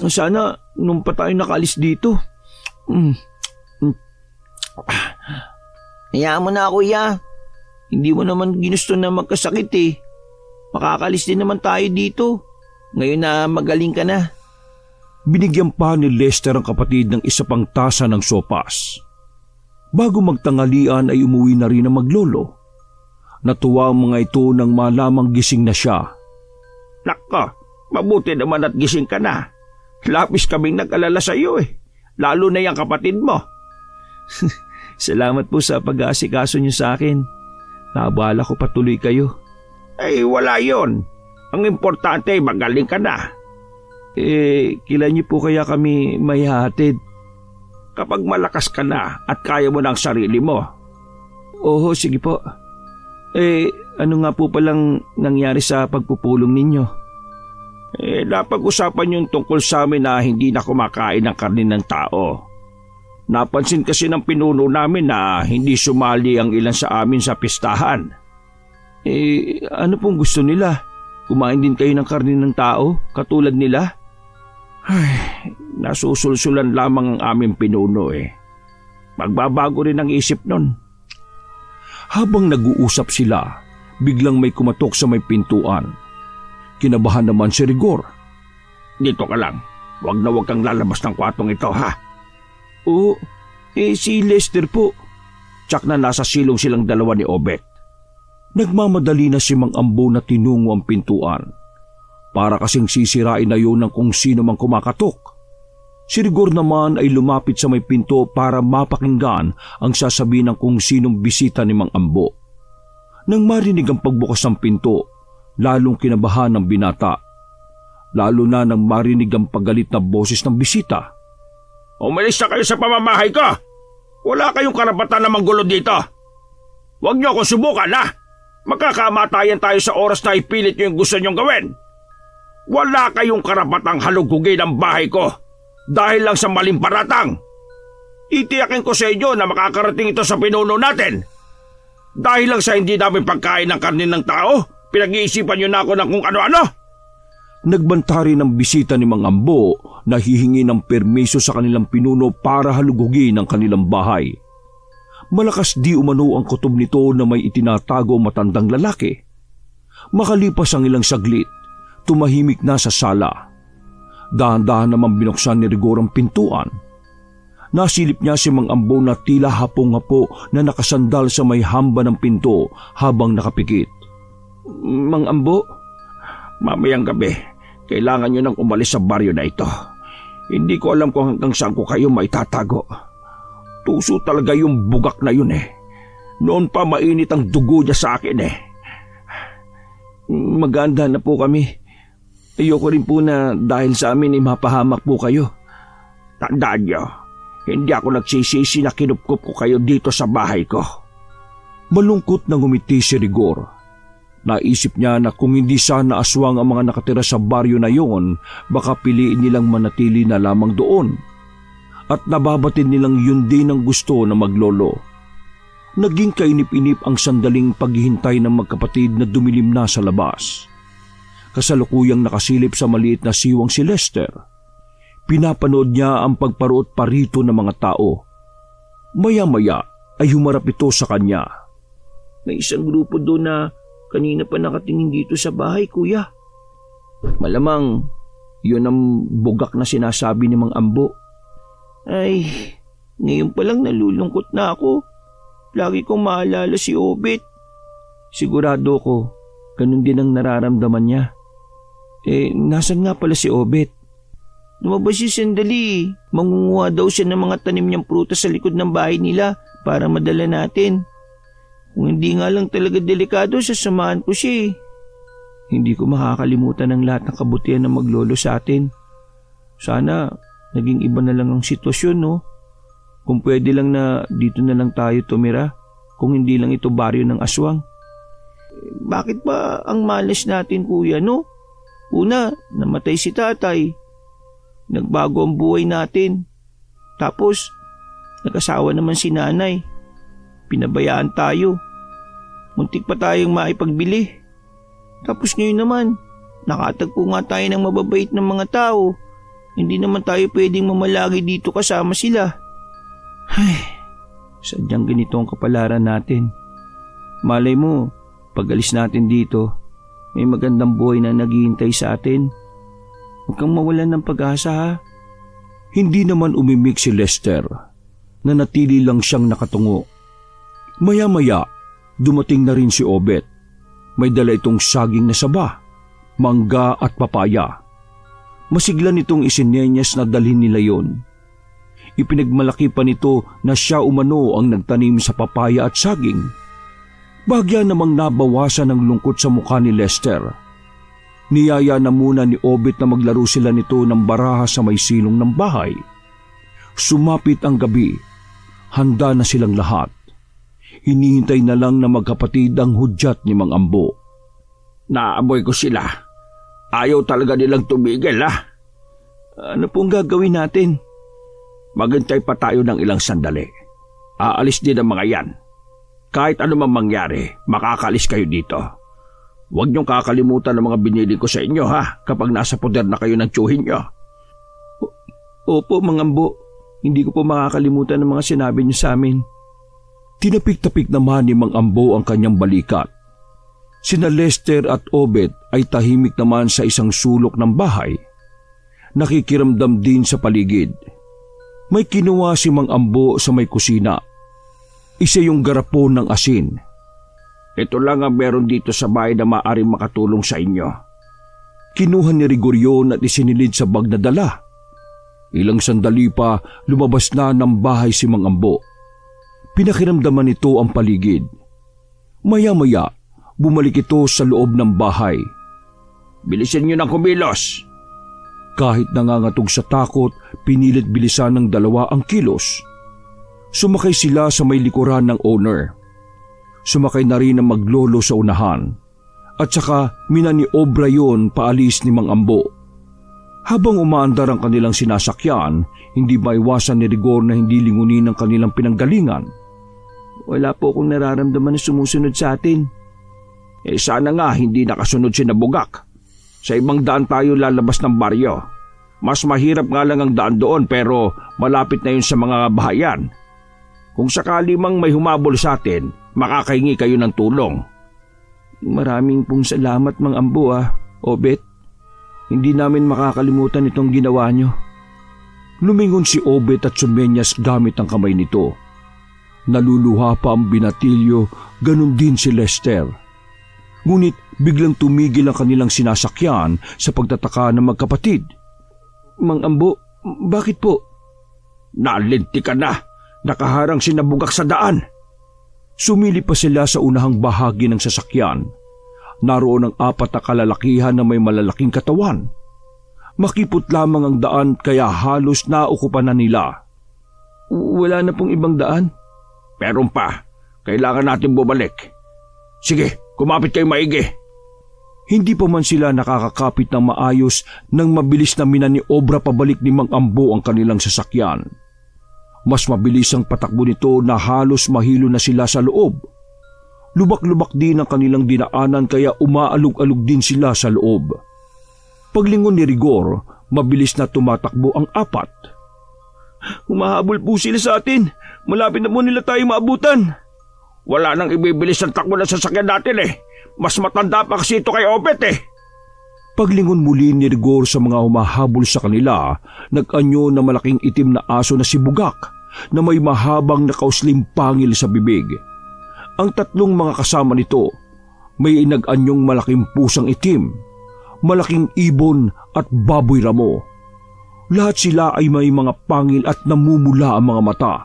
Sana nung pa tayo nakaalis dito. Hayaan mo na kuya. Hindi mo naman ginusto na magkasakit Makakalis din naman tayo dito. Ngayon na magaling ka na. Binigyan pa ni Lester ang kapatid ng isa pang tasa ng sopas. Bago magtangalian ay umuwi na rin ang maglolo. Natuwa ang mga ito nang malamang gising na siya. Nako, mabuti naman at gising ka na. Lapis kaming nag-alala sa iyo Lalo na yung kapatid mo. Salamat po sa pag-aasikaso niyo sa akin. Naabala ko patuloy kayo. Wala yon. Ang importante ay magaling ka na. Kailan niyo po kaya kami may hahatid? Kapag malakas ka na at kaya mo ng sarili mo. Oo, sige po. Ano nga po palang nangyari sa pagpupulong ninyo? Napag-usapan yung tungkol sa amin na hindi na kumakain ng karne ng tao. Napansin kasi ng pinuno namin na hindi sumali ang ilan sa amin sa pistahan. Ano pong gusto nila? Kumain din kayo ng karne ng tao, katulad nila? Nasusulsulan lamang ang aming pinuno Magbabago rin ang isip nun. Habang nag-uusap sila, biglang may kumatok sa may pintuan. Kinabahan naman si Rigor. Dito ka lang. Huwag na huwag kang lalabas ng kwartong ito Oo, si Lester po. Tsak na nasa silong silang dalawa ni Obet. Nagmamadali na si Mang Ambo na tinungo ang pintuan. Para kasing sisirain na yun ng kung sino mang kumakatok. Si Rigor naman ay lumapit sa may pinto para mapakinggan ang sasabihin ng kung sinong bisita ni Mang Ambo. Nang marinig ang pagbukas ng pinto, lalong kinabahan ng binata. Lalo na nang marinig ang paggalit na boses ng bisita. Umalis na kayo sa pamamahay ko! Wala kayong karapatan na manggulo dito! Huwag niyo akong subukan Magkakamatayan tayo sa oras na ipilit niyo yung gusto niyong gawin! Wala kayong karapatang halugugin ang bahay ko dahil lang sa maling paratang. Itiyakin ko sa inyo na makakarating ito sa pinuno natin. Dahil lang sa hindi namin pagkain ng karne ng tao, pinag-iisipan niyo na ako ng kung ano-ano. Nagbanta rin ng bisita ni Mang Ambo na hihingi ng permiso sa kanilang pinuno para halugugin ang kanilang bahay. Malakas di umano ang kutob nito na may itinatago matandang lalaki. Makalipas ang ilang saglit, tumahimik na sa sala. Dahan-dahan naman binuksan ni Rigor ang pintuan. Nasilip niya si Mang Ambo na tila hapong-hapo na nakasandal sa may hamba ng pinto habang nakapikit. Mang Ambo? Mamayang gabi, kailangan niyo nang umalis sa baryo na ito. Hindi ko alam kung hanggang saan ko kayo maitatago. Tuso talaga yung bugak na yun Noon pa mainit ang dugo niya sa akin Maganda na po kami. Ayoko rin po na dahil sa amin ay mapahamak po kayo. Tandaan niyo, hindi ako nagsisisi na kinupkup ko kayo dito sa bahay ko. Malungkot na ngumiti si Rigor. Naisip niya na kung hindi sana aswang ang mga nakatira sa baryo na yon, baka piliin nilang manatili na lamang doon. At nababatid nilang yun din ang gusto na maglolo. Naging kainip-inip ang sandaling paghihintay ng magkapatid na dumilim na sa labas. Kasalukuyang nakasilip sa maliit na siwang si Lester. Pinapanood niya ang pagparuot parito ng mga tao. Maya-maya ay humarap ito sa kanya. May isang grupo doon na kanina pa nakatingin dito sa bahay, kuya. Malamang yun ang bugak na sinasabi ni Mang Ambo. Ay, ngayon pa lang nalulungkot na ako. Lagi kong maalala si Obet. Sigurado ko, ganun din ang nararamdaman niya. Nasan nga pala si Obet? Lumabas siya sandali. Mangunguha daw siya ng mga tanim niyang prutas sa likod ng bahay nila para madala natin. Kung hindi nga lang talaga delikado, sasamahan ko siya. Hindi ko makakalimutan ang lahat ng kabutihan ng maglolo sa atin. Sana naging iba na lang ang sitwasyon, no? Kung pwede lang na dito na lang tayo tumira, kung hindi lang ito baryo ng aswang. Bakit ba ang malas natin, kuya, no? Una, namatay si tatay. Nagbago ang buhay natin. Tapos, nag-asawa naman si nanay. Pinabayaan tayo. Muntik pa tayong maipagbili. Tapos ngayon naman, nakatagpo nga tayo ng mababait ng mga tao. Hindi naman tayo pwedeng mamalagi dito kasama sila. Ay, sadyang ganito ang kapalaran natin. Malay mo, pag alis natin dito, may magandang buhay na naghihintay sa atin. Huwag kang mawalan ng pag-asa, ha? Hindi naman umimik si Lester. Nanatili lang siyang nakatungo. Maya-maya, dumating na rin si Obet. May dala itong saging na saba, mangga at papaya. Masigla nitong isinenyas na dalhin nila yon. Ipinagmalaki pa nito na siya umano ang nagtanim sa papaya at saging. Bagya namang nabawasan ng lungkot sa mukha ni Lester. Niyaya na muna ni Obet na maglaro sila nito ng baraha sa may silong ng bahay. Sumapit ang gabi. Handa na silang lahat. Hinihintay na lang na magkapatid ang hudyat ni Mang Ambo. Naamoy ko sila. Ayaw talaga nilang tumigil, ha? Ano pong gagawin natin? Maghintay pa tayo ng ilang sandali. Aalis din ang mga yan. Kahit ano man mangyari, makakalis kayo dito. Huwag niyong kakalimutan ang mga binili ko sa inyo, ha? Kapag nasa poder na kayo ng tiyuhin niyo. Opo, Mang Ambo. Hindi ko po makakalimutan ang mga sinabi niyo sa amin. Tinapik-tapik naman ni Mang Ambo ang kanyang balikat. Sina Lester at Obet ay tahimik naman sa isang sulok ng bahay. Nakikiramdam din sa paligid. May kinuha si Mang Ambo sa may kusina. Isa yung garapon ng asin. Ito lang ang meron dito sa bahay na maaaring makatulong sa inyo. Kinuha ni Rigoryon at isinilid sa bag na dala. Ilang sandali pa lumabas na ng bahay si Mang Ambo. Pinakiramdaman nito ang paligid. Maya-maya, bumalik ito sa loob ng bahay. Bilisin niyo ng kumilos. Kahit nangangatog sa takot, pinilit bilisan ng dalawa ang kilos. Sumakay sila sa may likuran ng owner. Sumakay na rin ang maglolo sa unahan. At saka minaniobra yon paalis ni Mang Ambo. Habang umaandar ang kanilang sinasakyan, hindi maiwasan ni Rigor na hindi lingunin ang kanilang pinanggalingan. Wala po akong nararamdaman na sumusunod sa atin. Sana nga hindi nakasunod si Nabugak. Sa ibang daan tayo lalabas ng baryo. Mas mahirap nga lang ang daan doon pero malapit na yun sa mga bahayan. Kung sakali mang may humabol sa atin, makakahingi kayo ng tulong. Maraming pong salamat, Mang Ambo, Obet. Hindi namin makakalimutan itong ginawa nyo. Lumingon si Obet at sumenyas gamit ang kamay nito. Naluluha pa ang binatilyo, ganun din si Lester. Ngunit biglang tumigil ang kanilang sinasakyan sa pagtataka ng magkapatid. Mang Ambo, bakit po? Nalinti ka na! Nakaharang si Nabugak sa daan! Sumili pa sila sa unahang bahagi ng sasakyan. Naroon ang 4 na kalalakihan na may malalaking katawan. Makipot lamang ang daan kaya halos naukupan na nila. Wala na pong ibang daan? Meron pa. Kailangan natin bumalik. Sige, kumapit kayo maigi. Hindi pa man sila nakakakapit ng maayos nang mabilis na minaniobra pabalik ni Mang Ambo ang kanilang sasakyan. Mas mabilis ang patakbo nito na halos mahilo na sila sa loob. Lubak-lubak din ang kanilang dinaanan kaya umaalog-alog din sila sa loob. Paglingon ni Rigor, mabilis na tumatakbo ang apat. Humahabol po sila sa atin. Malapit na po nila tayo maabutan. Wala nang ibibilis ang takbo ng sasakyan natin eh. Mas matanda pa kasi ito kay Obet eh. Paglingon muli ni Rigor sa mga humahabol sa kanila, nag-anyo na malaking itim na aso na si Bugak na may mahabang nakausling pangil sa bibig. Ang tatlong mga kasama nito, may nag-anyong malaking pusang itim, malaking ibon at baboy ramo. Lahat sila ay may mga pangil at namumula ang mga mata.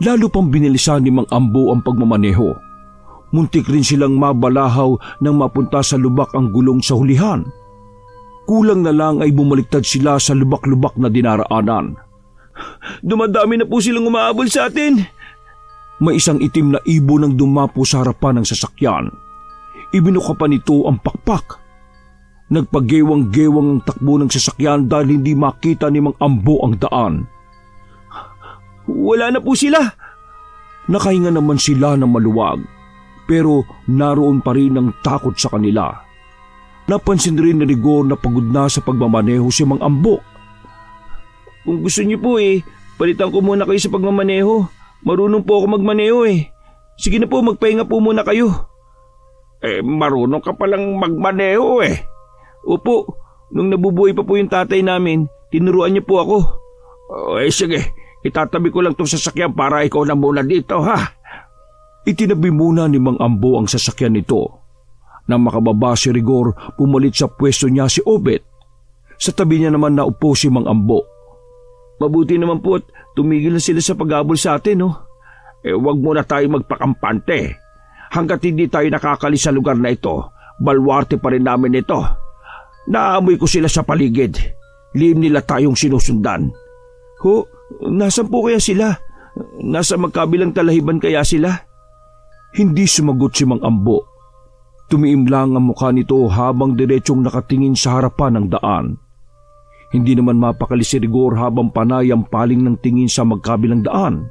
Lalo pang binilisan ni Mang Ambo ang pagmamaneho. Muntik rin silang mabalahaw nang mapunta sa lubak ang gulong sa hulihan. Kulang na lang ay bumaliktad sila sa lubak-lubak na dinaraanan. Dumadami na po silang umahabol sa atin. May isang itim na ibon ang dumapo sa harapan ng sasakyan. Ibinuka pa nito ang pakpak. Nagpagewang-gewang ang takbo ng sasakyan dahil hindi makita ni Mang Ambo ang daan. Wala na po sila. Nakahinga naman sila ng maluwag, pero naroon pa rin ang takot sa kanila. Napansin rin ni Rigor na pagod na sa pagmamaneho si Mang Ambo. Kung gusto niyo po palitan ko muna kayo sa pagmamaneho. Marunong po ako magmaneho Sige na po, magpahinga po muna kayo. Marunong ka palang magmaneho eh. Opo, nung nabubuhay pa po yung tatay namin, tinuruan niya po ako. Sige, itatabi ko lang itong sasakyan para ikaw na muna dito ha. Itinabi muna ni Mang Ambo ang sasakyan nito. Nang makababa si Rigor, pumalit sa pwesto niya si Obet. Sa tabi niya naman naupo si Mang Ambo. Mabuti naman po at tumigil na sila sa paghabol sa atin, Huwag muna tayo magpakampante. Hanggat hindi tayo nakakalis sa lugar na ito, balwarte pa rin namin ito. Naamoy ko sila sa paligid. Lihim nila tayong sinusundan. Nasaan po kaya sila? Nasa magkabilang talahiban kaya sila? Hindi sumagot si Mang Ambo. Tumiim lang ang mukha nito habang diretsyong nakatingin sa harapan ng daan. Hindi naman mapakali si Rigor habang panay ang paling ng tingin sa magkabilang daan.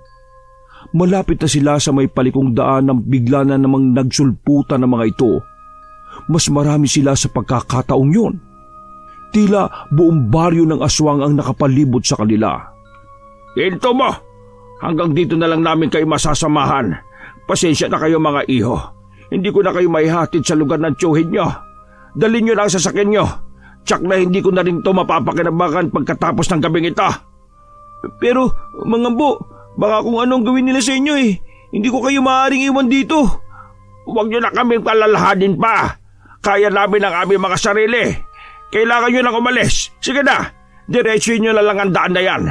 Malapit na sila sa may palikong daan nang bigla na namang nagsulputan ng mga ito. Mas marami sila sa pagkakataong yun. Tila buong baryo ng aswang ang nakapalibot sa kanila. Hinto mo! Hanggang dito na lang namin kayo masasamahan. Pasensya na kayo mga iho. Hindi ko na kayo maihatid sa lugar ng tiyuhin nyo. Dalhin nyo na ang sasakyan nyo. Tsak na hindi ko na rin ito mapapakinabangan pagkatapos ng gabing ito. Pero, Mang Ambo, baka kung anong gawin nila sa inyo Hindi ko kayo maaaring iwan dito. Huwag nyo na kaming palalahanin pa. Kaya namin ang aming mga sarili. Kailangan nyo lang umalis. Sige na, diretsyon nyo na lang ang daan na yan.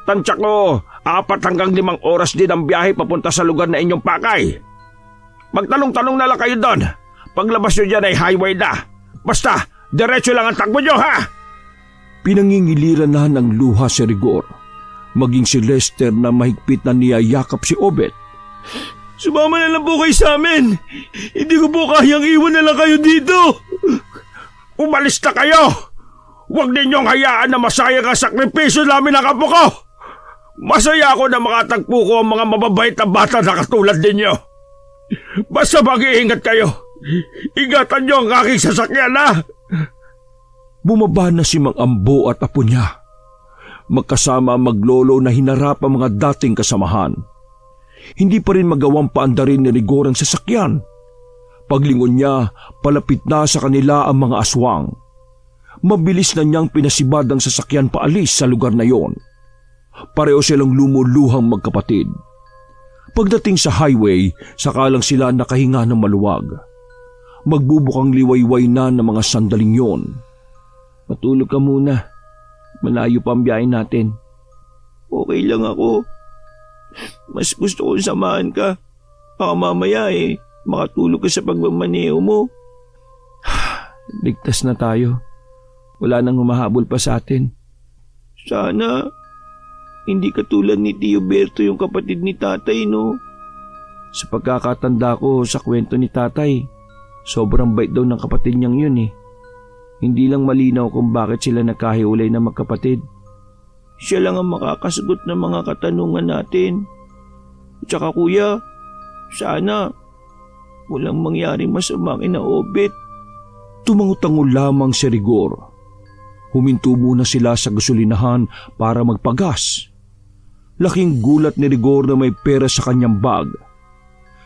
Tansyak ko, 4 hanggang 5 oras din ang biyahe papunta sa lugar na inyong pakay. Magtanong-tanong na lang kayo doon. Paglabas nyo dyan ay highway na. Basta, diretso lang ang takbo nyo ha! Pinangingiliran na ng luha si Rigor. Maging si Lester na mahigpit na niyayakap si Obet. Sumama na lang po kayo sa amin. Hindi ko po kayang iwan na lang kayo dito. Umalis na kayo! Huwag ninyong hayaan na masayang ang sakripisyo namin ng apo ko! Masaya ako na makatagpo ko ang mga mababait na bata na katulad ninyo. Basta mag-iingat kayo. Ingatan nyo ang aking sasakyan ha! Bumaba na si Mang Ambo at apo niya. Magkasama maglolo na hinarap ang mga dating kasamahan. Hindi pa rin magawang paandarin ni Rigor ang sasakyan. Paglingon niya, palapit na sa kanila ang mga aswang. Mabilis na niyang pinasibad ang sasakyan paalis sa lugar na yon. Pareho silang lumuluhang magkapatid. Pagdating sa highway, saka lang sila nakahinga ng maluwag. Magbubukang liwayway na ng mga sandaling yon. Matulog ka muna. Malayo pa ang biyahe natin. Okay lang ako. Mas gusto kong samahan ka. Baka mamaya makatulog ka sa pagmamaneho mo. Ligtas na tayo. Wala nang humahabol pa sa atin. Sana hindi katulad ni Tio Berto yung kapatid ni tatay, no? Sa pagkakatanda ko sa kwento ni tatay, Sobrang bait daw ng kapatid niyang yun eh. Hindi lang malinaw kung bakit sila nagkahiwalay na magkapatid. Siya lang ang makakasagot ng mga katanungan natin. Tsaka kuya, sana walang mangyaring masama kina Obet. Tumangutangon lamang si Rigor. Huminto muna sila sa gasolinahan para magpagas. Laking gulat ni Rigor na may pera sa kanyang bag.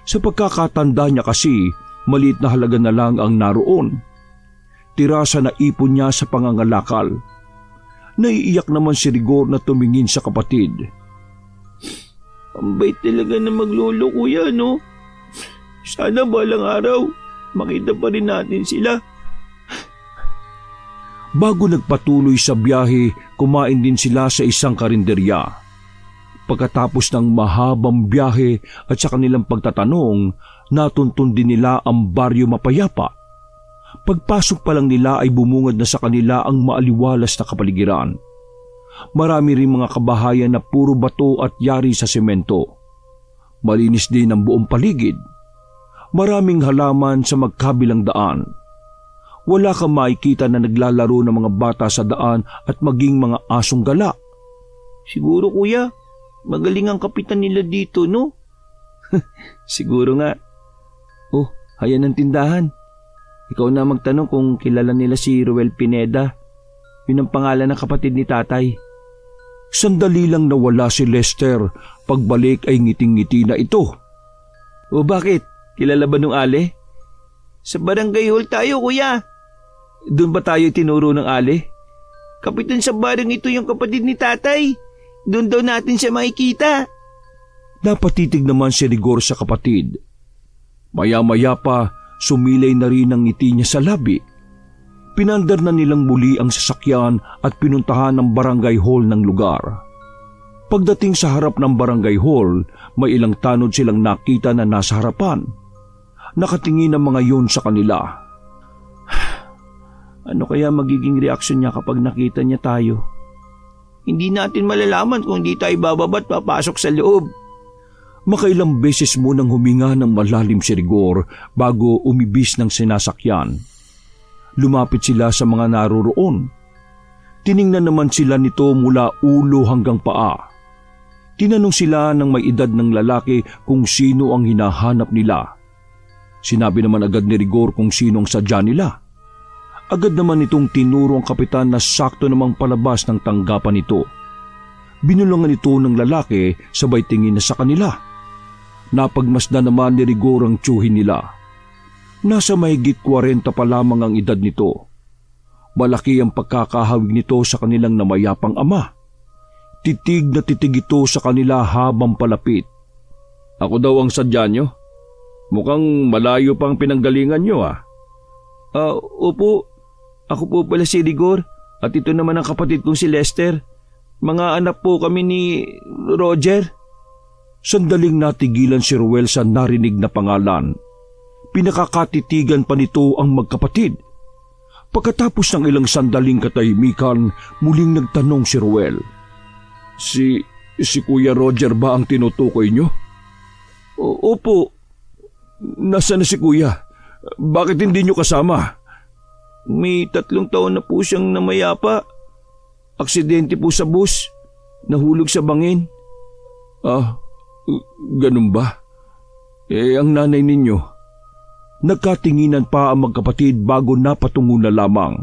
Sa pagkakatanda niya kasi, maliit na halaga na lang ang naroon. Tirasa na ipon niya sa pangangalakal. Naiiyak naman si Rigor na tumingin sa kapatid. Ang bait talaga na maglolo kuya, no? Sana balang araw, makita pa rin natin sila. Bago nagpatuloy sa biyahe, kumain din sila sa isang karinderya. Pagkatapos ng mahabang biyahe at sa kanilang pagtatanong, natuntun din nila ang baryo mapayapa. Pagpasok pa lang nila ay bumungad na sa kanila ang maaliwalas na kapaligiran. Marami rin mga kabahayan na puro bato at yari sa semento. Malinis din ang buong paligid. Maraming halaman sa magkabilang daan. Wala kang makikita na naglalaro ng mga bata sa daan at maging mga asong gala. Siguro kuya, magaling ang kapitan nila dito, no? Siguro nga. Oh, hayan ang tindahan. Ikaw na magtanong kung kilala nila si Ruel Pineda. Yun ang pangalan ng kapatid ni tatay. Sandali lang nawala si Lester. Pagbalik ay ngiting-ngiti na ito. O bakit? Kilala ba nung Ale? Sa barangay hall tayo, kuya. Doon ba tayo tinuro ng Ale? Kapitan sa barang ito yung kapatid ni tatay. Doon daw natin siya makikita. Napatitig naman si Rigor sa kapatid. Maya-maya pa, sumilay na rin ang ngiti niya sa labi. Pinandar na nilang muli ang sasakyan at pinuntahan ng barangay hall ng lugar. Pagdating sa harap ng barangay hall, may ilang tanod silang nakita na nasa harapan. Nakatingin ang mga yun sa kanila. Ano kaya magiging reaksyon niya kapag nakita niya tayo? Hindi natin malalaman kung di tayo bababat papasok sa loob. Makailang beses mo nang huminga ng malalim si Rigor bago umibis ng sinasakyan. Lumapit sila sa mga naroroon. Tiningnan naman sila nito mula ulo hanggang paa. Tinanong sila ng may edad ng lalaki kung sino ang hinahanap nila. Sinabi naman agad ni Rigor kung sino ang sadya nila. Agad naman itong tinuro ang kapitan na sakto namang palabas ng tanggapan nito. Binulungan ito ng lalaki sabay tingin na sa kanila. Napagmasdan naman ni Rigor ang tiyuhin nila. Nasa mahigit 40 pa lamang ang edad nito. Malaki ang pagkakahawig nito sa kanilang namayapang ama. Titig na titig ito sa kanila habang palapit. Ako daw ang sadya nyo? Mukhang malayo pang pinanggalingan nyo ah. Opo. Ako po pala si Rigor at ito naman ang kapatid kong si Lester. Mga anak po kami ni Roger. Sandaling natigilan si Ruel sa narinig na pangalan. Pinakakatitigan pa nito ang magkapatid. Pagkatapos ng ilang sandaling katahimikan, muling nagtanong si Ruel. Si Kuya Roger ba ang tinutukoy nyo? Opo. Nasaan na si Kuya? Bakit hindi nyo kasama? May 3 taon na po siyang namayapa. Aksidente po sa bus. Nahulog sa bangin. Ganun ba? Ang nanay ninyo? Nagkatinginan pa ang magkapatid bago napatungo na lamang.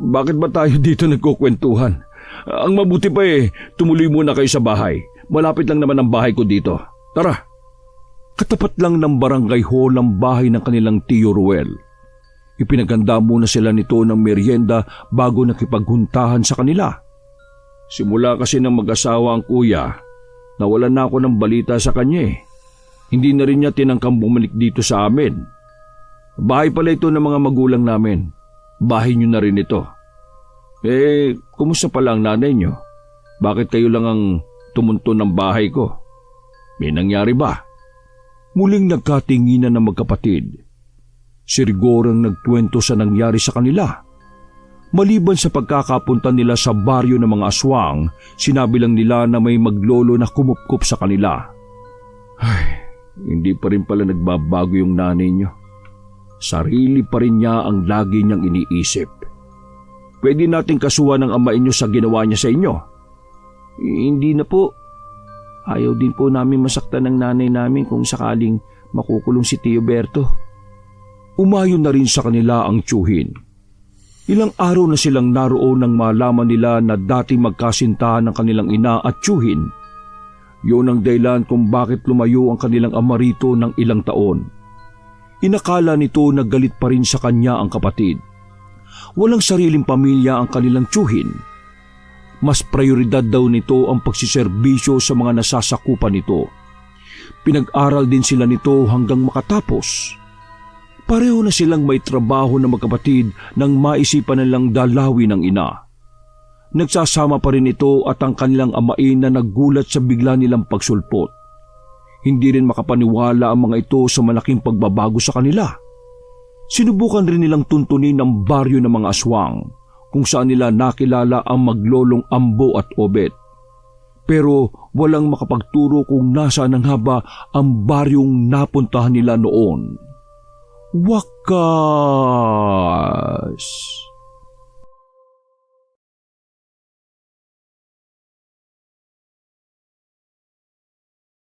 Bakit ba tayo dito nagkukwentuhan? Ang mabuti pa tumuloy muna kayo sa bahay. Malapit lang naman ang bahay ko dito. Tara! Katapat lang ng barangay hall ang bahay ng kanilang tiyo Ruel. Ipinaganda muna sila nito ng merienda bago nakipaghuntahan sa kanila. Simula kasi ng mag-asawa ang kuya, nawalan na ako ng balita sa kanya Hindi na rin niya tinangkang bumalik dito sa amin. Bahay pala ito ng mga magulang namin. Bahay niyo na rin ito. Kumusta pala ang nanay niyo? Bakit kayo lang ang tumunto ng bahay ko? May nangyari ba? Muling nagkatinginan ng magkapatid. Si Rigor ang nagkwento sa nangyari sa kanila. Maliban sa pagkakapunta nila sa baryo ng mga aswang, sinabi lang nila na may maglolo na kumupkup sa kanila. Ay, hindi pa rin pala nagbabago yung nanay niyo. Sarili pa rin niya ang lagi niyang iniisip. Pwede nating kasuhan ng ama inyo sa ginawa niya sa inyo. Hindi na po. Ayaw din po namin masaktan ng nanay namin kung sakaling makukulong si Tio Berto. Umayon na rin sa kanila ang tiyuhin. Ilang araw na silang naroon nang malaman nila na dati magkasintahan ng kanilang ina at tiyuhin. Yun ang dahilan kung bakit lumayo ang kanilang ama rito ng ilang taon. Inakala nito na galit pa rin sa kanya ang kapatid. Walang sariling pamilya ang kanilang tiyuhin. Mas prioridad daw nito ang pagsiserbisyo sa mga nasasakupan nito. Pinag-aral din sila nito hanggang makatapos. Pareho na silang may trabaho na magkapatid nang maisipan nilang dalawin ng ina. Nagsasama pa rin ito at ang kanilang amain na naggulat sa bigla nilang pagsulpot. Hindi rin makapaniwala ang mga ito sa malaking pagbabago sa kanila. Sinubukan rin nilang tuntunin ang baryo ng mga aswang kung saan nila nakilala ang maglolong Ambo at Obet. Pero walang makapagturo kung nasaan ang haba ang baryong napuntahan nila noon. Wakas!